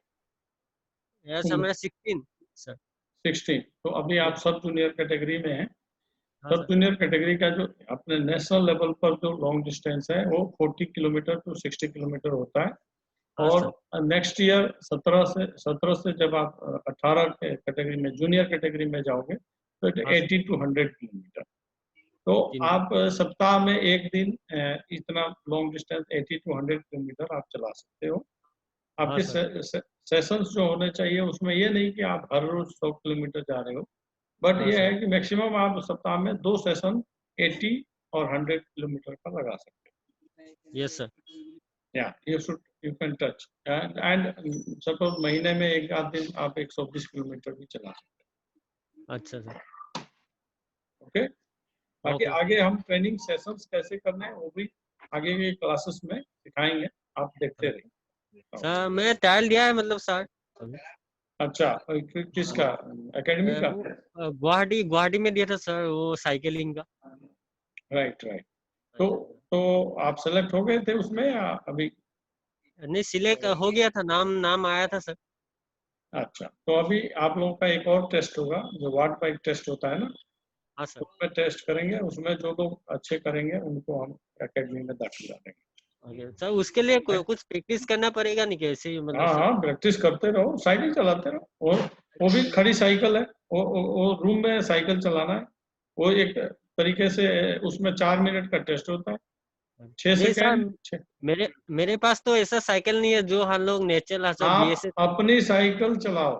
यार सर मेरा 16 सर। 16। तो अभी आप सब जूनियर कैटेगरी में हैं। हाँ सब जूनियर कैटेगरी का जो अपने नेशनल लेवल पर जो लॉन्ग डिस्टेंस है वो 40 किलोमीटर टू 60 किलोमीटर होता है। और नेक्स्ट ईयर 17 से जब आप 18 कैटेगरी में जूनियर कैटेगरी में जाओगे तो 80 टू 100 किलोमीटर। तो आप सप्ताह में एक दिन इतना लॉन्ग डिस्टेंस 80 टू 100 किलोमीटर आप चला सकते हो। आपके सेशंस जो होने चाहिए उसमें ये नहीं कि आप हर रोज 100 किलोमीटर जा रहे हो, बट ये है कि मैक्सिमम आप सप्ताह में 2 सेशन 80 और 100 किलोमीटर का लगा सकते हो। Yes sir. या you can touch and suppose महीने में एक आध दिन आप 120 किलोमीटर भी चला सकते हो। अच्छा सर। ओके, बाकी आगे हम ट्रेनिंग सेशंस कैसे करना है वो भी आगे के क्लासेस में सिखाएंगे, आप देखते रहिए। सर मैं ट्रायल दिया है सर। अच्छा, किसका, एकेडमी का? गुवाहाटी में दिया था सर वो साइकिलिंग का। Right right. तो आप सेलेक्ट हो गए थे उसमें या अभी? नहीं, सिलेक्ट हो गया था, नाम आया था सर। अच्छा, तो अभी आप लोगों का एक और टेस्ट होगा जो वार्ड वाइज टेस्ट होता है ना, हाँ सर। उसमें टेस्ट करेंगे, उसमें जो लोग अच्छे करेंगे उनको हम एकेडमी में दाखिला देंगे। सर उसके लिए कुछ प्रैक्टिस करना पड़ेगा नहीं कैसे, मतलब हाँ सर? हाँ, प्रैक्टिस करते रहो, साइकिल चलाते रहो। वो भी खड़ी साइकिल है, वो रूम में साइकिल चलाना है। वो एक तरीके से उसमें 4 मिनट का टेस्ट होता है, 6 नहीं सेकेंड। सर, मेरे पास तो ऐसा साइकिल नहीं है जो हम लोग नेचुरल आप BSS। अपनी साइकिल चलाओ,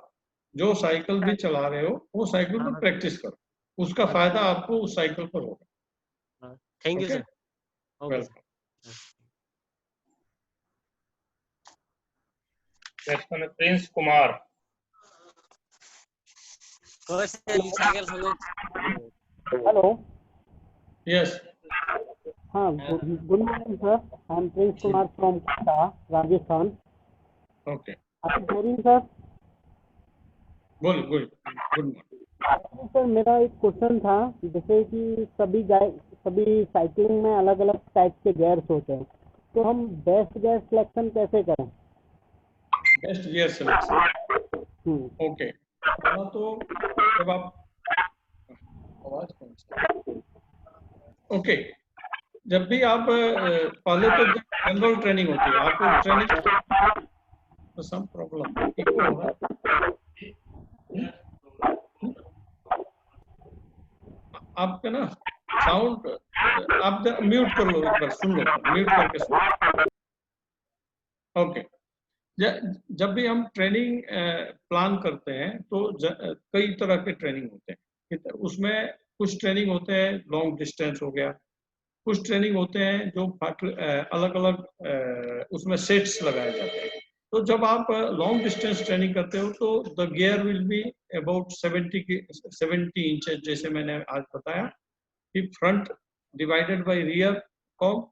जो साइकिल भी चला रहे हो वो साइकिल पर हाँ, प्रैक्टिस करो, उसका फायदा आपको उस साइकिल पर होगा। Thank you okay, sir. Okay sir. Welcome. Prince Kumar. Hello. Yes. हाँ, good morning sir, I am Prince Kumar from Kota, Rajasthan. Okay, आप बोलिए सर। Good morning. सर मेरा एक क्वेश्चन था, जैसे कि सभी साइकिलिंग में अलग अलग टाइप के गियर्स होते हैं, तो हम बेस्ट गियर सिलेक्शन कैसे करें? Best gear selection, okay. तो जब आप आवाज कौन सी, ओके, जब भी आप पहले तो जनरल ट्रेनिंग होती है, आपको ट्रेनिंग सम प्रॉब्लम इको हो रहा है, आपका ना साउंड, आप म्यूट कर लो, एक बार सुन लो, म्यूट करके सुन। ओके, जब भी हम ट्रेनिंग प्लान करते हैं तो कई तरह के ट्रेनिंग होते हैं। उसमें कुछ ट्रेनिंग होते हैं लॉन्ग डिस्टेंस हो गया, कुछ ट्रेनिंग होते हैं जो अलग अलग उसमें सेट्स लगाए जाते हैं। तो जब आप लॉन्ग डिस्टेंस ट्रेनिंग करते हो तो the gear will be about 70 inches, जैसे मैंने आज बताया कि front divided by rear com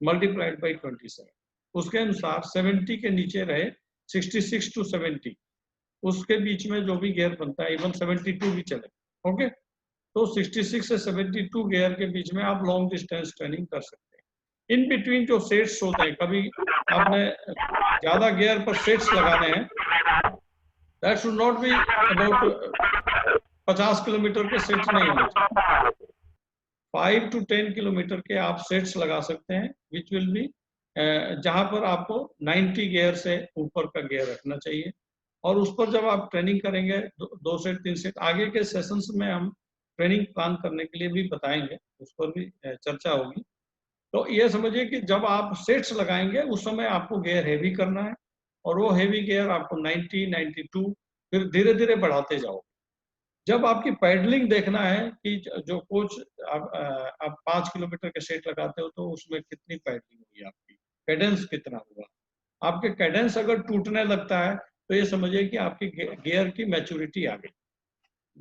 multiplied by 27, उसके अनुसार 70 के नीचे रहे 66 to 70, उसके बीच में जो भी गियर बनता है, इवन 72 भी चले। ओके, तो 66 से 72 गियर के बीच में आप लॉन्ग डिस्टेंस ट्रेनिंग कर सकते हैं। इन बिटवीन जो सेट्स होते हैं, कभी आपने ज्यादा गियर पर सेट्स लगाने हैं, that should not be about 50 kilometre के सेट्स नहीं होने चाहिए, 5 to 10 किलोमीटर के आप सेट्स लगा सकते हैं, विच विल बी जहां पर आपको 90 गियर से ऊपर का गियर रखना चाहिए। और उस पर जब आप ट्रेनिंग करेंगे 2 सेट 3 सेट, आगे के सेशंस में हम ट्रेनिंग प्लान करने के लिए भी बताएंगे, उस पर भी चर्चा होगी। तो ये समझिए कि जब आप सेट्स लगाएंगे उस समय आपको गियर हेवी करना है, और वो हेवी गियर आपको 90, 92 फिर धीरे धीरे बढ़ाते जाओ। जब आपकी पैडलिंग देखना है कि जो कोच आप 5 किलोमीटर के सेट लगाते हो तो उसमें कितनी पैडलिंग हुई, आपकी कैडेंस कितना हुआ। आपके कैडेंस अगर टूटने लगता है तो ये समझिए कि आपकी गियर की मैच्योरिटी आ गई।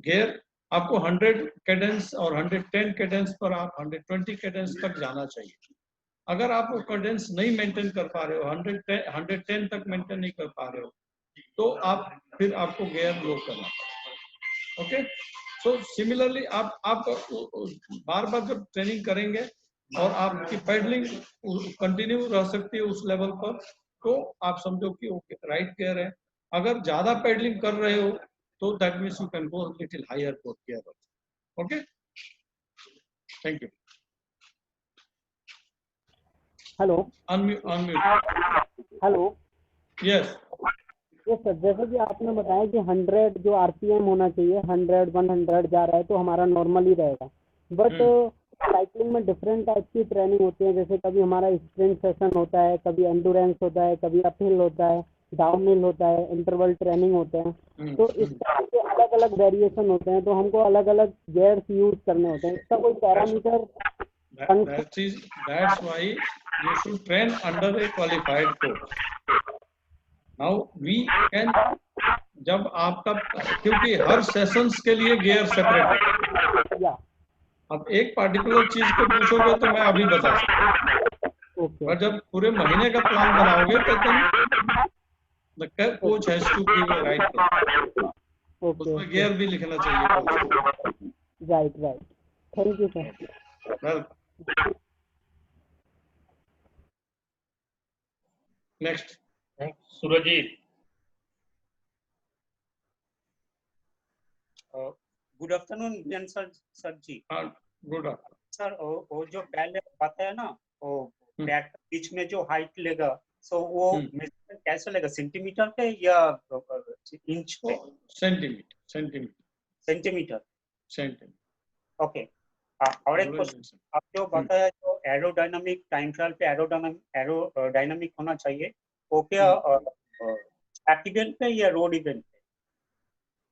गियर आपको 100 कैडेंस और 110 कैडेंस पर आप 120 कैडेंस तक जाना चाहिए। अगर आप वो कैडेंस नहीं मेंटेन कर पा रहे हो, 110 तक मेंटेन नहीं कर पा रहे हो, तो आप फिर आपको गियर लो करना पड़ेगा। ओके, सो सिमिलरली आप बार बार जब ट्रेनिंग करेंगे और आपकी पैडलिंग कंटिन्यू रह सकती है उस लेवल पर, तो आप समझो कि ओके राइट गियर है। अगर ज्यादा पैडलिंग कर रहे हो तो that means you can go little higher fourth gear. Okay, thank you. Hello. Unmute. Hello. Yes sir, जैसे कि आपने बताया कि 100 जो आरपीएम होना चाहिए, 100 100 जा रहा है तो हमारा नॉर्मल ही रहेगा, बट साइकिलिंग में डिफरेंट टाइप की ट्रेनिंग होती है। जैसे कभी हमारा स्प्रिंट सेशन होता है, कभी एंडोरेंस होता है, कभी अपहिल होता है, डाउनहिल होता है, इंटरवल ट्रेनिंग होते हैं, तो इस तरह के अलग अलग वेरिएशन होते हैं, तो हमको अलग अलग गियर्स यूज करने होते हैं। इसका कोई parameter? That's why you should train under a qualified coach. Now we can, जब आपका, क्योंकि हर सेशंस के लिए गियर सेपरेट है। अब एक पार्टिकुलर चीज को पूछोगे तो मैं अभी बता सकता हूँ, और जब पूरे महीने का प्लान बनाओगे तो तुम the coach has to give a right plan. Okay उसमें गियर भी लिखना चाहिए। Right right, thank you sir. Welcome. Next Surjeet. Good afternoon sir ji. हाँ, गुड आफ्टरनून सर। वो जो पहले बताया ना, वो बैक बीच में जो हाइट लेगा, सो वो मेजरमेंट कैसे लेगा, सेंटीमीटर पे या इंच पे? Centimetre centimetre centimetre. ओके। और एक क्वेश्चन, आप जो बताया जो एरोडायनामिक टाइम ट्रायल पे एरोडायनामिक होना चाहिए, वो क्या ट्रैक इवेंट पे या रोड इवेंट पे?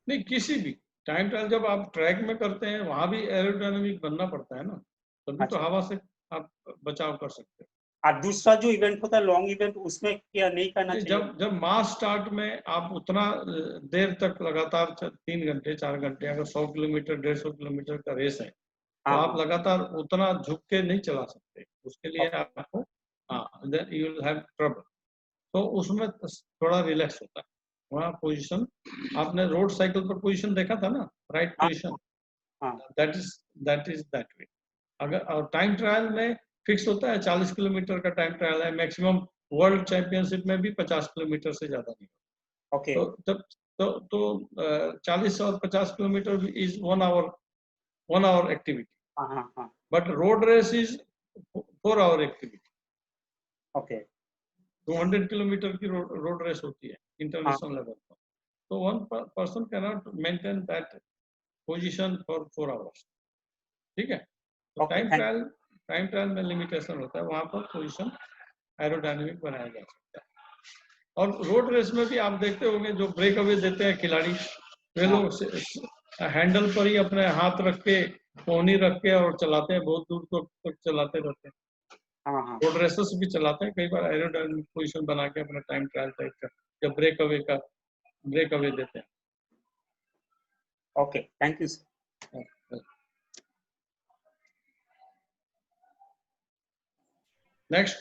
नहीं, किसी भी टाइम ट्रायल जब आप ट्रैक में करते हैं वहां भी एरोडायनामिक बनना पड़ता है ना, तभी तो हवा से आप बचाव कर सकते हैं। और दूसरा जो इवेंट होता है लॉन्ग इवेंट, उसमें क्या नहीं करना चाहिए? जब मास स्टार्ट में आप उतना देर तक लगातार 3 घंटे 4 घंटे, अगर 100 किलोमीटर 150 किलोमीटर का रेस है तो आप लगातार उतना झुक के नहीं चला सकते, उसके लिए आपको यू विल हैव ट्रबल। तो उसमें थोड़ा रिलैक्स होता है वहाँ पोजीशन। आपने रोड साइकिल पर पोजीशन देखा था ना, right position, that is that way. अगर और टाइम ट्रायल में फिक्स होता है 40 किलोमीटर का टाइम ट्रायल है, मैक्सिमम वर्ल्ड चैंपियनशिप में भी 50 किलोमीटर से ज्यादा नहीं। ओके। तो 40 और 50 kilometre is 1 hour activity, but road race is 4 hour activity. Okay. 200 kilometre की रोड रेस होती है इंटरनेशनल लेवल पर, तो one person can not maintain that position for 4 hours. ठीक है, तो टाइम ट्रायल में लिमिटेशन होता है, वहां पर पोजीशन एरोडायनेमिक बनाया जा सकता है। और रोड रेस में भी आप देखते होंगे जो ब्रेक अवे देते हैं खिलाड़ी, वे लोग हैंडल पर ही अपने हाथ रख के, कोहनी रख के और चलाते हैं, बहुत दूर तक चलाते रहते हैं। रोड रेसर्स भी चलाते हैं, कई बार एरोडायनेमिक पोजीशन बना के अपना टाइम ट्रायल टाइप का जब ब्रेक अवे देते हैं। Okay, thank you sir. Next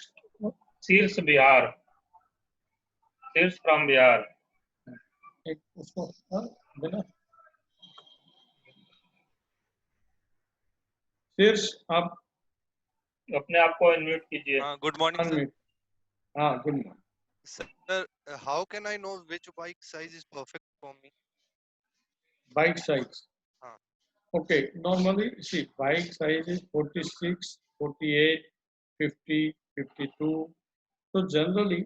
शीर्ष बिहार, शीर्ष फ्रॉम बिहार। एक उसको देना शीर्ष, आप अपने आप को अनम्यूट कीजिए। Good morning sir. हाँ, good morning sir. How can I know which bike size is perfect for me? Bike size, okay, normally see bike size is 46, 48, 50, 52। तो जनरली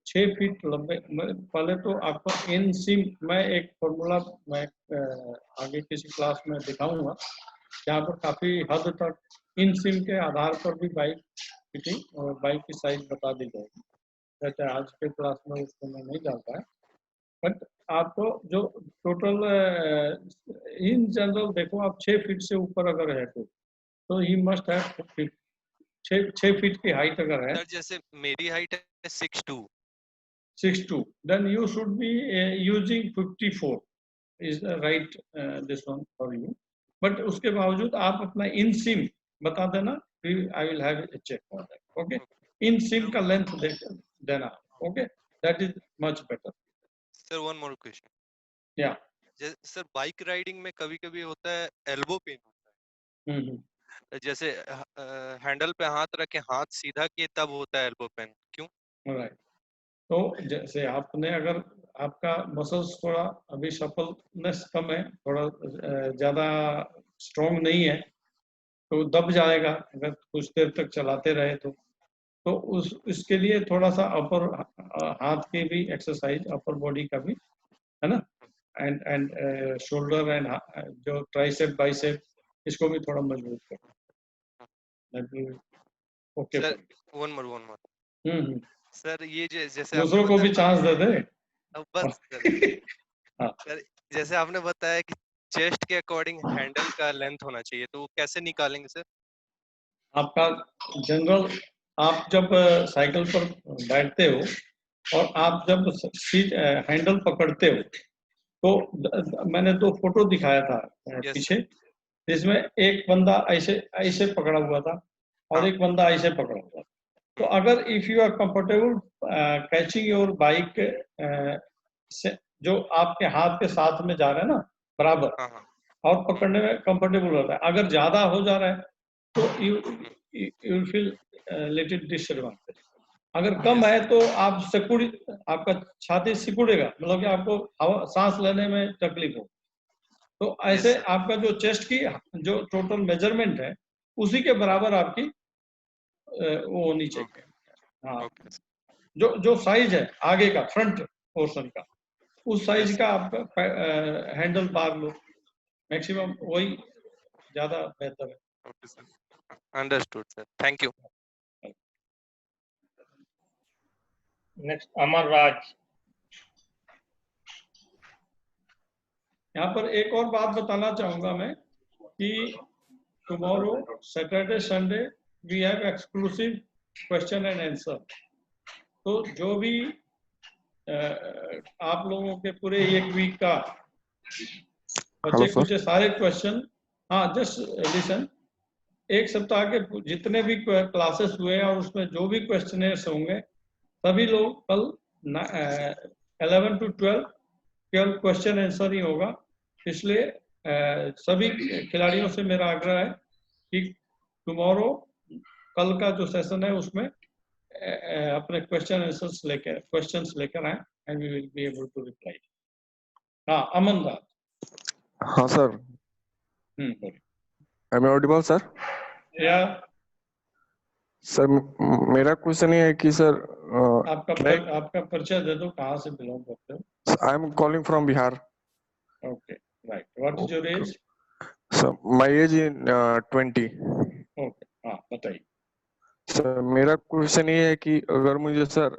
6 फीट लंबे, पहले तो आपको इन सिम, मैं एक फॉर्मूला मैं आगे किसी क्लास में दिखाऊंगा जहाँ पर काफी हद तक इन सिम के आधार पर भी बाइक फिटिंग और बाइक की साइज बता दी जाएगी। जैसे आज के क्लास में उसको मैं नहीं डालता है, बट आपको जो टोटल इन जनरल देखो, आप 6 फीट से ऊपर अगर है तो ही मस्ट हैव 6 फीट की हाइट अगर है। सर जैसे मेरी हाइट है 6'2", then you should be using 54 is the right this one for you। But उसके बावजूद आप अपना इन सिम बता देना, I will have a check for that, okay? In SIM का लेंथ देना, okay? That is much better। Sir one more question. या sir bike riding में कभी-कभी होता है एल्बो पेन होता है। जैसे हैंडल पे हाथ रख के हाथ सीधा किए तब होता है एल्बो पेन, क्यों? राइट, तो जैसे आपने अगर आपका मसल्स थोड़ा अभी सफलनेस कम है, थोड़ा ज्यादा स्ट्रॉन्ग नहीं है, तो दब जाएगा अगर कुछ देर तक चलाते रहे तो इसके लिए थोड़ा सा अपर हाथ की भी एक्सरसाइज, अपर बॉडी का भी है ना, एंड शोल्डर एंड जो ट्राइसेप बाइसेप, इसको भी थोड़ा मजबूत करो। Okay sir one more. Sir ये जैसे दूसरों को भी चांस दे दे। बस सर जैसे आपने बताया कि चेस्ट के अकॉर्डिंग हैंडल का लेंथ होना चाहिए, तो वो कैसे निकालेंगे सर? आपका जनरल, आप जब साइकिल पर बैठते हो और आप जब सीट हैंडल पकड़ते हो, तो मैंने 2 फोटो दिखाया था पीछे, जिसमें एक बंदा ऐसे पकड़ा हुआ था और एक बंदा ऐसे पकड़ा हुआ था। तो अगर if you are comfortable catching your bike जो आपके हाथ के साथ में जा रहा है ना बराबर, और पकड़ने में कंफर्टेबल होता है, अगर ज्यादा हो जा रहा है तो यू फील लिटिल डिसएडवांटेज। अगर कम है तो आप आपका छाती सिकुड़ेगा, मतलब कि आपको हवा सांस लेने में तकलीफ हो। तो ऐसे आपका जो चेस्ट की जो टोटल मेजरमेंट है उसी के बराबर आपकी वो होनी चाहिए। हाँ, जो साइज है आगे का फ्रंट पोर्शन का, उस साइज का आपका हैंडल बार लो, मैक्सिमम वही ज्यादा बेहतर है। Understood sir, thank you. Next Amar Raj. यहाँ पर एक और बात बताना चाहूंगा मैं कि tomorrow Saturday Sunday we have exclusive question and answer. तो जो भी आप लोगों के पूरे एक वीक का बच्चे कुछ सारे क्वेश्चन, हाँ जस्ट लिसन, एक सप्ताह के जितने भी क्लासेस हुए हैं और उसमें जो भी क्वेश्चनर्स होंगे सभी लोग कल 11 to 12 केवल क्वेश्चन आंसर ही होगा। इसलिए सभी खिलाड़ियों से मेरा आग्रह है कि टुमारो कल का जो सेशन है उसमें अपने क्वेश्चंस लेकर आए and we will be able to reply. हाँ अमन दास। हाँ sir, am I audible sir? या सर, मेरा क्वेश्चन ये है कि सर आपका परिचय दे दो, कहाँ से बिलोंग करते हो? I am calling from Bihar. Okay, right. What is your as? Sir my age is 20। Okay, हाँ बताइए। सर मेरा क्वेश्चन ये है कि अगर मुझे सर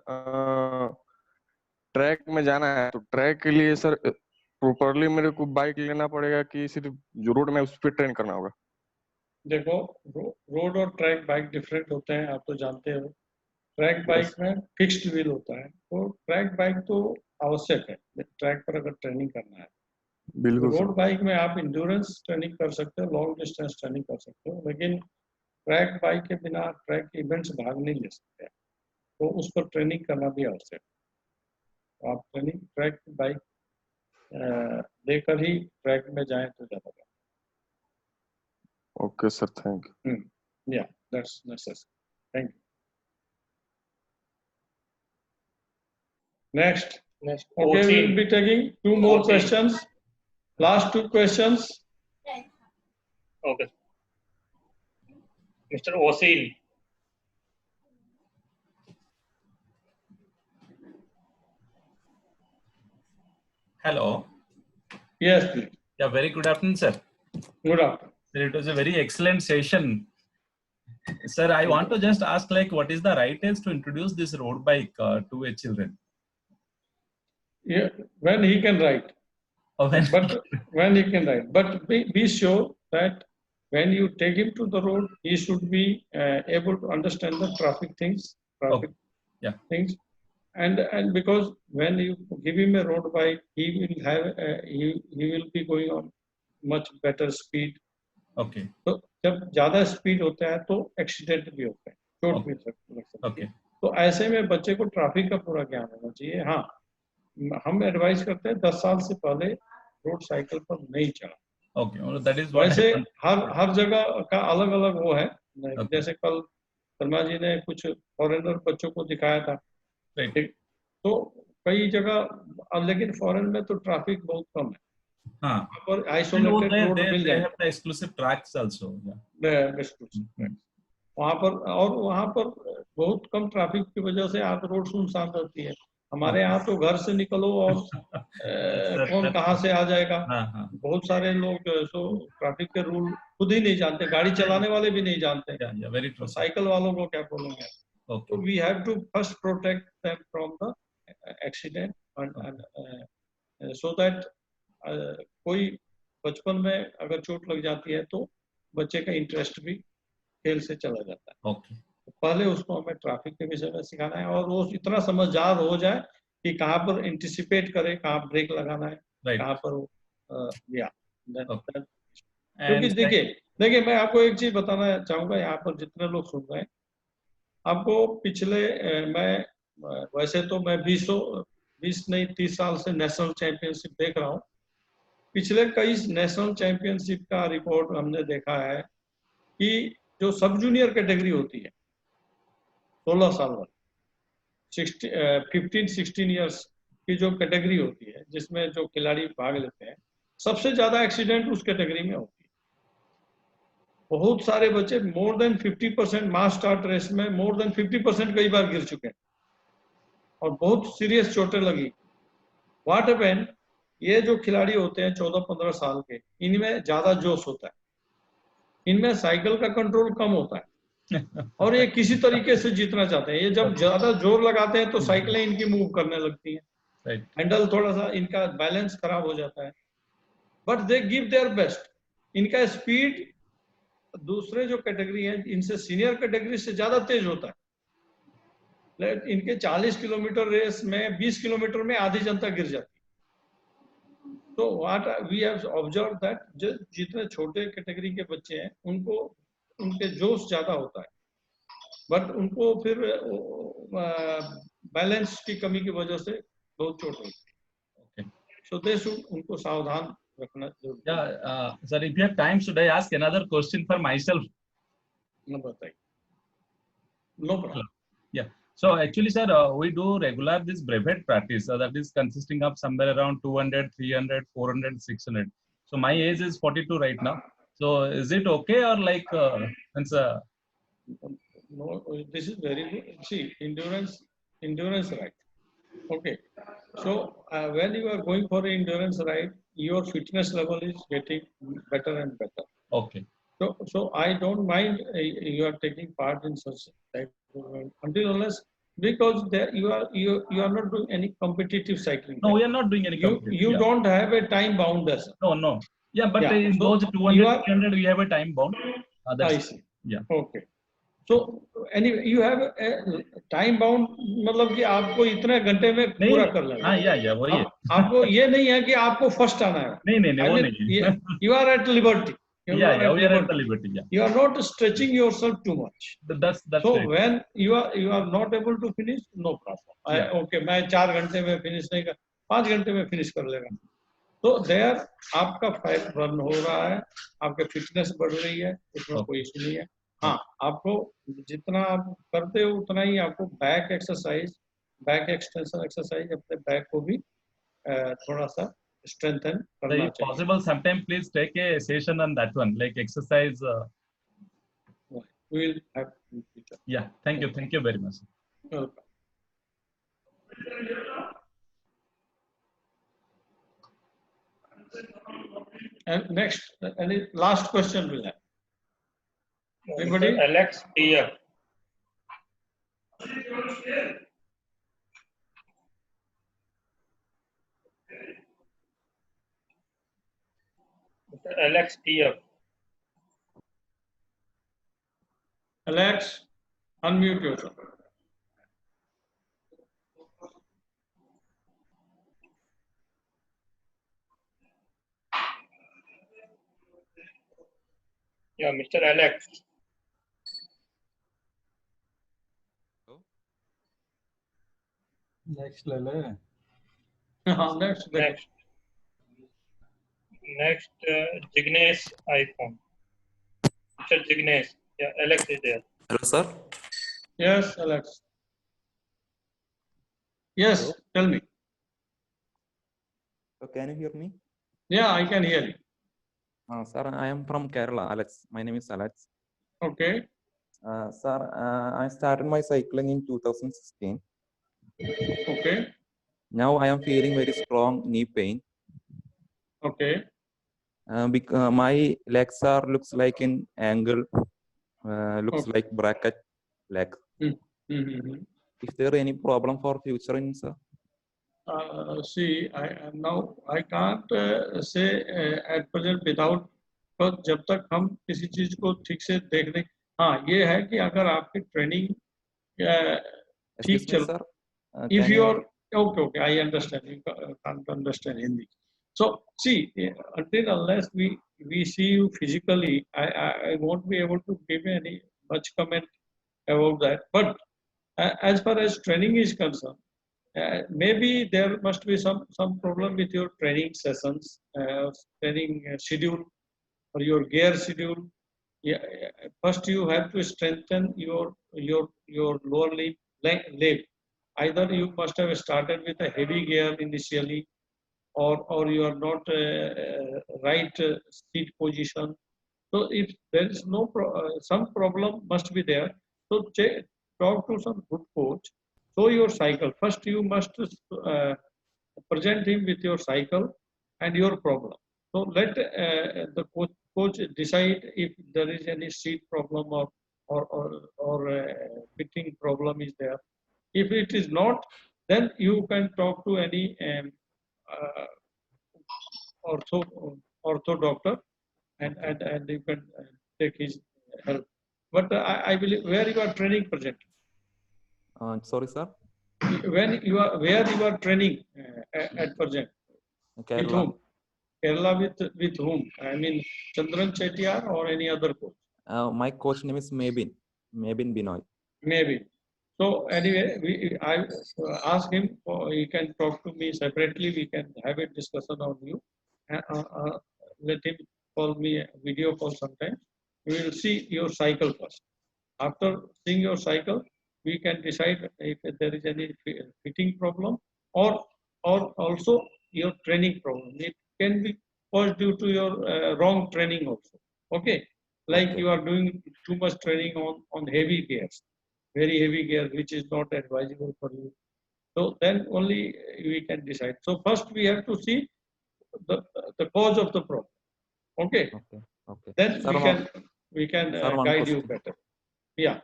ट्रैक में जाना है तो ट्रैक के लिए सर प्रॉपरली मेरे को बाइक लेना पड़ेगा कि सिर्फ जो रोड में उस पर ट्रेन करना होगा? देखो, रोड और ट्रैक बाइक डिफरेंट होते हैं, आप तो जानते हो। ट्रैक बाइक में फिक्स्ड व्हील होता है, तो ट्रैक बाइक तो आवश्यक है ट्रैक पर अगर ट्रेनिंग करना है। बिल्कुल। रोड बाइक में आप इंड्योरेंस ट्रेनिंग कर सकते हो, लॉन्ग डिस्टेंस ट्रेनिंग कर सकते हो, लेकिन ट्रैक बाइक के बिना ट्रैक इवेंट्स भाग नहीं ले सकते, तो उस पर ट्रेनिंग करना भी आवश्यक है। आप ट्रेनिंग ट्रैक बाइक लेकर ही ट्रैक में जाएं तो ज्यादा बेहतर। Okay sir, thank you. Yeah that's necessary, thank you. Next. Okay, we will be taking 2 more questions. Last 2 questions. Okay. Mr. Osil. Hello. Yes, please. Yeah, very good afternoon, sir. Good afternoon. Sir, it was a very excellent session. Sir, I want to just ask, like, what is the right age to introduce this road bike to a children? Yeah, when he can ride. When he can ride. But be sure that when you take him to the road, he should be able to understand the traffic things. Things. And because when you give him a road bike, he will have he will be going on much better speed. Okay. तो जब ज्यादा speed होता है तो accident भी होता है, चोट भी लग सकती है। तो ऐसे में बच्चे को ट्रैफिक का पूरा ज्ञान होना चाहिए। हाँ, हम एडवाइस करते हैं 10 साल से पहले रोड साइकिल पर नहीं चढ़ा। Okay, that is वैसे हर जगह का अलग अलग वो है। जैसे कल शर्मा जी ने कुछ फॉरेनर बच्चों को दिखाया था, तो कई जगह, लेकिन फॉरेन में तो ट्रैफिक बहुत कम है। हाँ, पर आइसोलेटेड रोड मिल जाए, एक्सक्लूसिव ट्रैक्स आल्सो। वहाँ पर, और वहाँ पर बहुत कम ट्रैफिक की वजह से आप रोड सुनसान रहती है। हमारे यहाँ तो घर से निकलो और कौन कहाँ से आ जाएगा। बहुत सारे लोग सो ट्रैफिक के रूल खुद ही नहीं जानते, गाड़ी चलाने वाले भी नहीं जानते, तो साइकिल वालों को क्या बोलेंगे। तो we have to first protect them from the accident, so that कोई बचपन में अगर चोट लग जाती है तो बच्चे का इंटरेस्ट भी खेल से चला जाता है। तो पहले उसको हमें ट्रैफिक के विषय में सिखाना है, और वो इतना समझदार हो जाए कि कहाँ पर एंटिसिपेट करे, कहाँ ब्रेक लगाना है, कहाँ पर क्योंकि देखिए मैं आपको एक चीज बताना चाहूंगा, यहाँ पर जितने लोग सुन रहे हैं, आपको पिछले वैसे तो मैं 20 नहीं 30 साल से नेशनल चैंपियनशिप देख रहा हूँ। पिछले कई नेशनल चैंपियनशिप का रिकॉर्ड हमने देखा है कि जो सब जूनियर कैटेगरी होती है 16 साल वाली 15-16 ईयर्स की जो कैटेगरी होती है जिसमें जो खिलाड़ी भाग लेते हैं, सबसे ज्यादा एक्सीडेंट उस कैटेगरी में होती है। बहुत सारे बच्चे मोर देन 50% मास स्टार्ट रेस में मोर देन 50% कई बार गिर चुके हैं और बहुत सीरियस चोटें लगी। व्हाट हैपेंड, ये जो खिलाड़ी होते हैं 14-15 साल के, इनमें ज्यादा जोश होता है, इनमें साइकिल का कंट्रोल कम होता है और ये किसी तरीके से जीतना चाहते हैं। ये जब ज्यादा जोर लगाते हैं तो साइकिलें इनकी मूव करने लगती हैं, हैंडल थोड़ा सा इनका बैलेंस खराब हो जाता है, but they give their best. इनका स्पीड दूसरे जो कैटेगरी है इनसे सीनियर कैटेगरी से ज्यादा तेज होता है। इनके 40 किलोमीटर रेस में 20 किलोमीटर में आधी जनता गिर जाती है। तो what we have observe that जितने छोटे कैटेगरी के बच्चे हैं उनको उनके जोश ज्यादा होता है, बट उनको फिर बैलेंस की कमी की वजह से बहुत चोट होती है। सो दे शुड उनको सावधान रखना जरूरी है। Yeah, sir, if you have time, should I ask another question for myself? No, बताइए। No problem. Yeah. So actually, sir, we do regular this brevet practice. That is consisting of somewhere around 200, 300, 400, 600. So my age is 42 right now. So is it okay or like since no, this is very good. See, endurance ride. Okay. So when you are going for an endurance ride, your fitness level is getting better and better. Okay. So I don't mind you are taking part in such type of until unless because there you are not doing any competitive cycling. No, we are not doing any competitive. You don't have a time bound as. No. Yeah, but in so those 200, 300, we have a time bound. I see. Yeah. Okay. So anyway, you have a time bound, मतलब कि आपको इतने घंटे में पूरा कर लेना। हाँ, या वही है। आपको ये नहीं है कि आपको फर्स्ट आना है। नहीं, वो नहीं है। You are at liberty. We are at the liberty. Yeah. You are not stretching yourself too much. That's so right. when you are not able to finish, no problem. Okay, मैं 4 घंटे में finish नहीं कर, 5 घंटे में finish कर लेगा। तो there आपका फैट बर्न हो रहा है, आपके फिटनेस बढ़ रही है, उसमें कोई इशू नहीं है। हाँ, आपको जितना आप करते हो उतना ही आपको back exercise, back extension exercise अपने बैक को भी थोड़ा सा strengthen करना चाहिए। If possible, sometime please take a session on that one, like exercise. We will have in future. Yeah, thank you very much. Welcome. And next, any last question will have. Anybody? Alex here. Alex here. Alex, unmute yourself. Yeah, Mr. Alex. Next ले ले। Next, Jignesh iPhone. Mr. Jignesh. Yeah, Alex is there. Hello, sir. Yes, Alex. Yes, hello. Tell me. So can you hear me? Yeah, I can hear you. Sir, I am from Kerala, Alex. My name is Alex. Okay. Sir, I started my cycling in 2016. Okay. Now I am feeling very strong knee pain. Okay. Because my legs are looks like an angle, looks like bracket leg. Is there any problem for future in sir? See, I can't say at present without, but जब तक हम किसी चीज को ठीक से देख नहीं, हाँ ये है कि अगर आपकी ट्रेनिंग ठीक चल, if you are okay, I understand, you can't understand Hindi. So see, until unless we see you physically, I won't be able to give any much comment about that. But as far as training is concerned, maybe there must be some problem with your training sessions, training schedule, or your gear schedule. Yeah, first you have to strengthen your lower leg. Either you must have started with a heavy gear initially, or you are not right seat position. So if there is no some problem must be there. So talk to some good coach. Show your cycle. First you must present him with your cycle and your problem. So let the coach decide if there is any seat problem or fitting problem is there. If it is not, then you can talk to any ortho doctor, and you can take his help. But I believe where you are training present. Sorry, sir. Where you are training at present. Kerala. With whom? Kerala with whom? I mean Chandran Chettiar or any other coach? My coach name is Mebin Binoy. Maybe. So anyway, I ask him. He can talk to me separately. We can have a discussion on you. Let him call me a video call sometime. We will see your cycle first. After seeing your cycle, we can decide if there is any fitting problem or also your training problem. It can be caused due to your wrong training also. Okay, like you are doing too much training on heavy gears, very heavy gear, which is not advisable for you. So then only we can decide. So first we have to see the cause of the problem. Okay. Then Sir, we can sir, one guide you question. better. Yeah.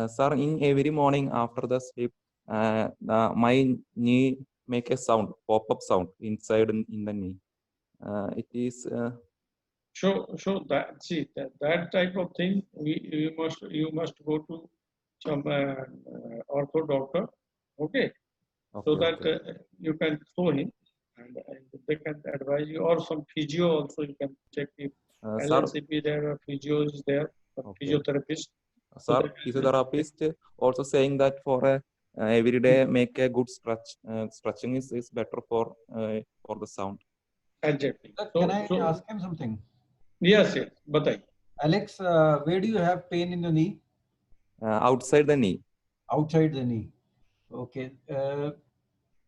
Sir, in every morning after the sleep, my knee make a sound, pop-up sound inside in the knee. It is. Show that. See that type of thing. You must go to some ortho doctor. Okay. So that you can show him, and they can advise you, or some physio also you can check if Sir, LNCP there are physios there, physiotherapist. Sir, physiotherapist also saying that for a every day make a good stretching is better for the sound. Exactly. Can I ask him something? Yes, yes. Batai. Alex, where do you have pain in the knee? Outside the knee. Outside the knee. Okay.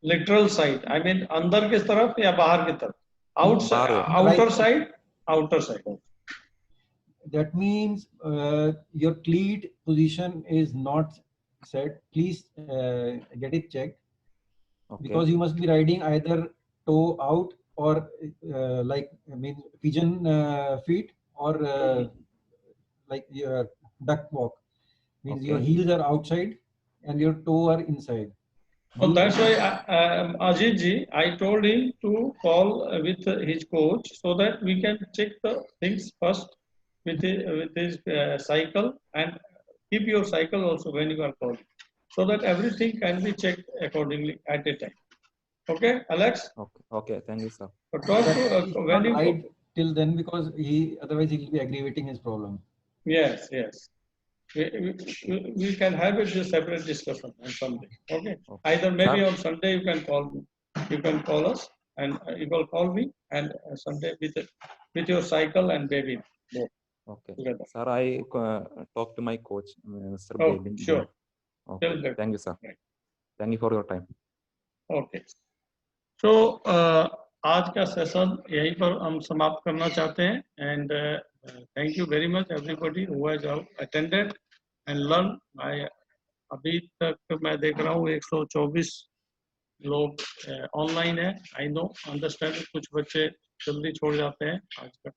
Literal side. I mean, अंदर किस तरफ या बाहर की तरफ? Outside, outer side, outer side. That means your cleat position is not set. Please get it checked, because you must be riding either toe out or pigeon feet, or like your duck walk. Means your heels are outside and your toe are inside. So that's why Ajit ji, I told him to call with his coach so that we can check the things first with his cycle, and keep your cycle also when you are calling, so that everything can be checked accordingly at a time. Okay, Alex? Okay, thank you, sir. But talk to when you ride till then, because otherwise he will be aggravating his problem. Yes, yes. We can have a separate discussion on Sunday. Okay. Either maybe on Sunday you can call me. You can call us, and you will call me, and Sunday with your cycle and baby. Both. Okay. Together. Sir, I talk to my coach, Mr. Oh, Babin. sure. Okay. Thank you, sir. Right. Thank you for your time. Okay. So आज का session यहीं पर हम समाप्त करना चाहते हैं, and thank you very much everybody who has attended and learned. अभी तक मैं देख रहा हूँ 124 लोग ऑनलाइन है. I know, understand, कुछ बच्चे जल्दी छोड़ जाते हैं. आज का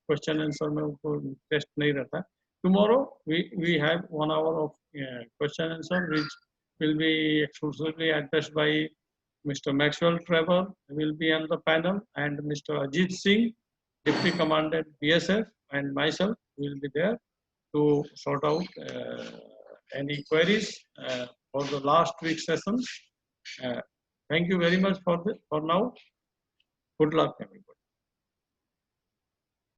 क्वेश्चन आंसर में उनको इंटरेस्ट नहीं रहता. Tomorrow we have 1 hour of question answer, which will be exclusively addressed by Mr. Maxwell Trevor will be on the panel, and Mr. Ajit Singh, Deputy Commandant BSF, and myself will be there to sort out any queries for the last week's sessions. Thank you very much for now. Good luck, everybody.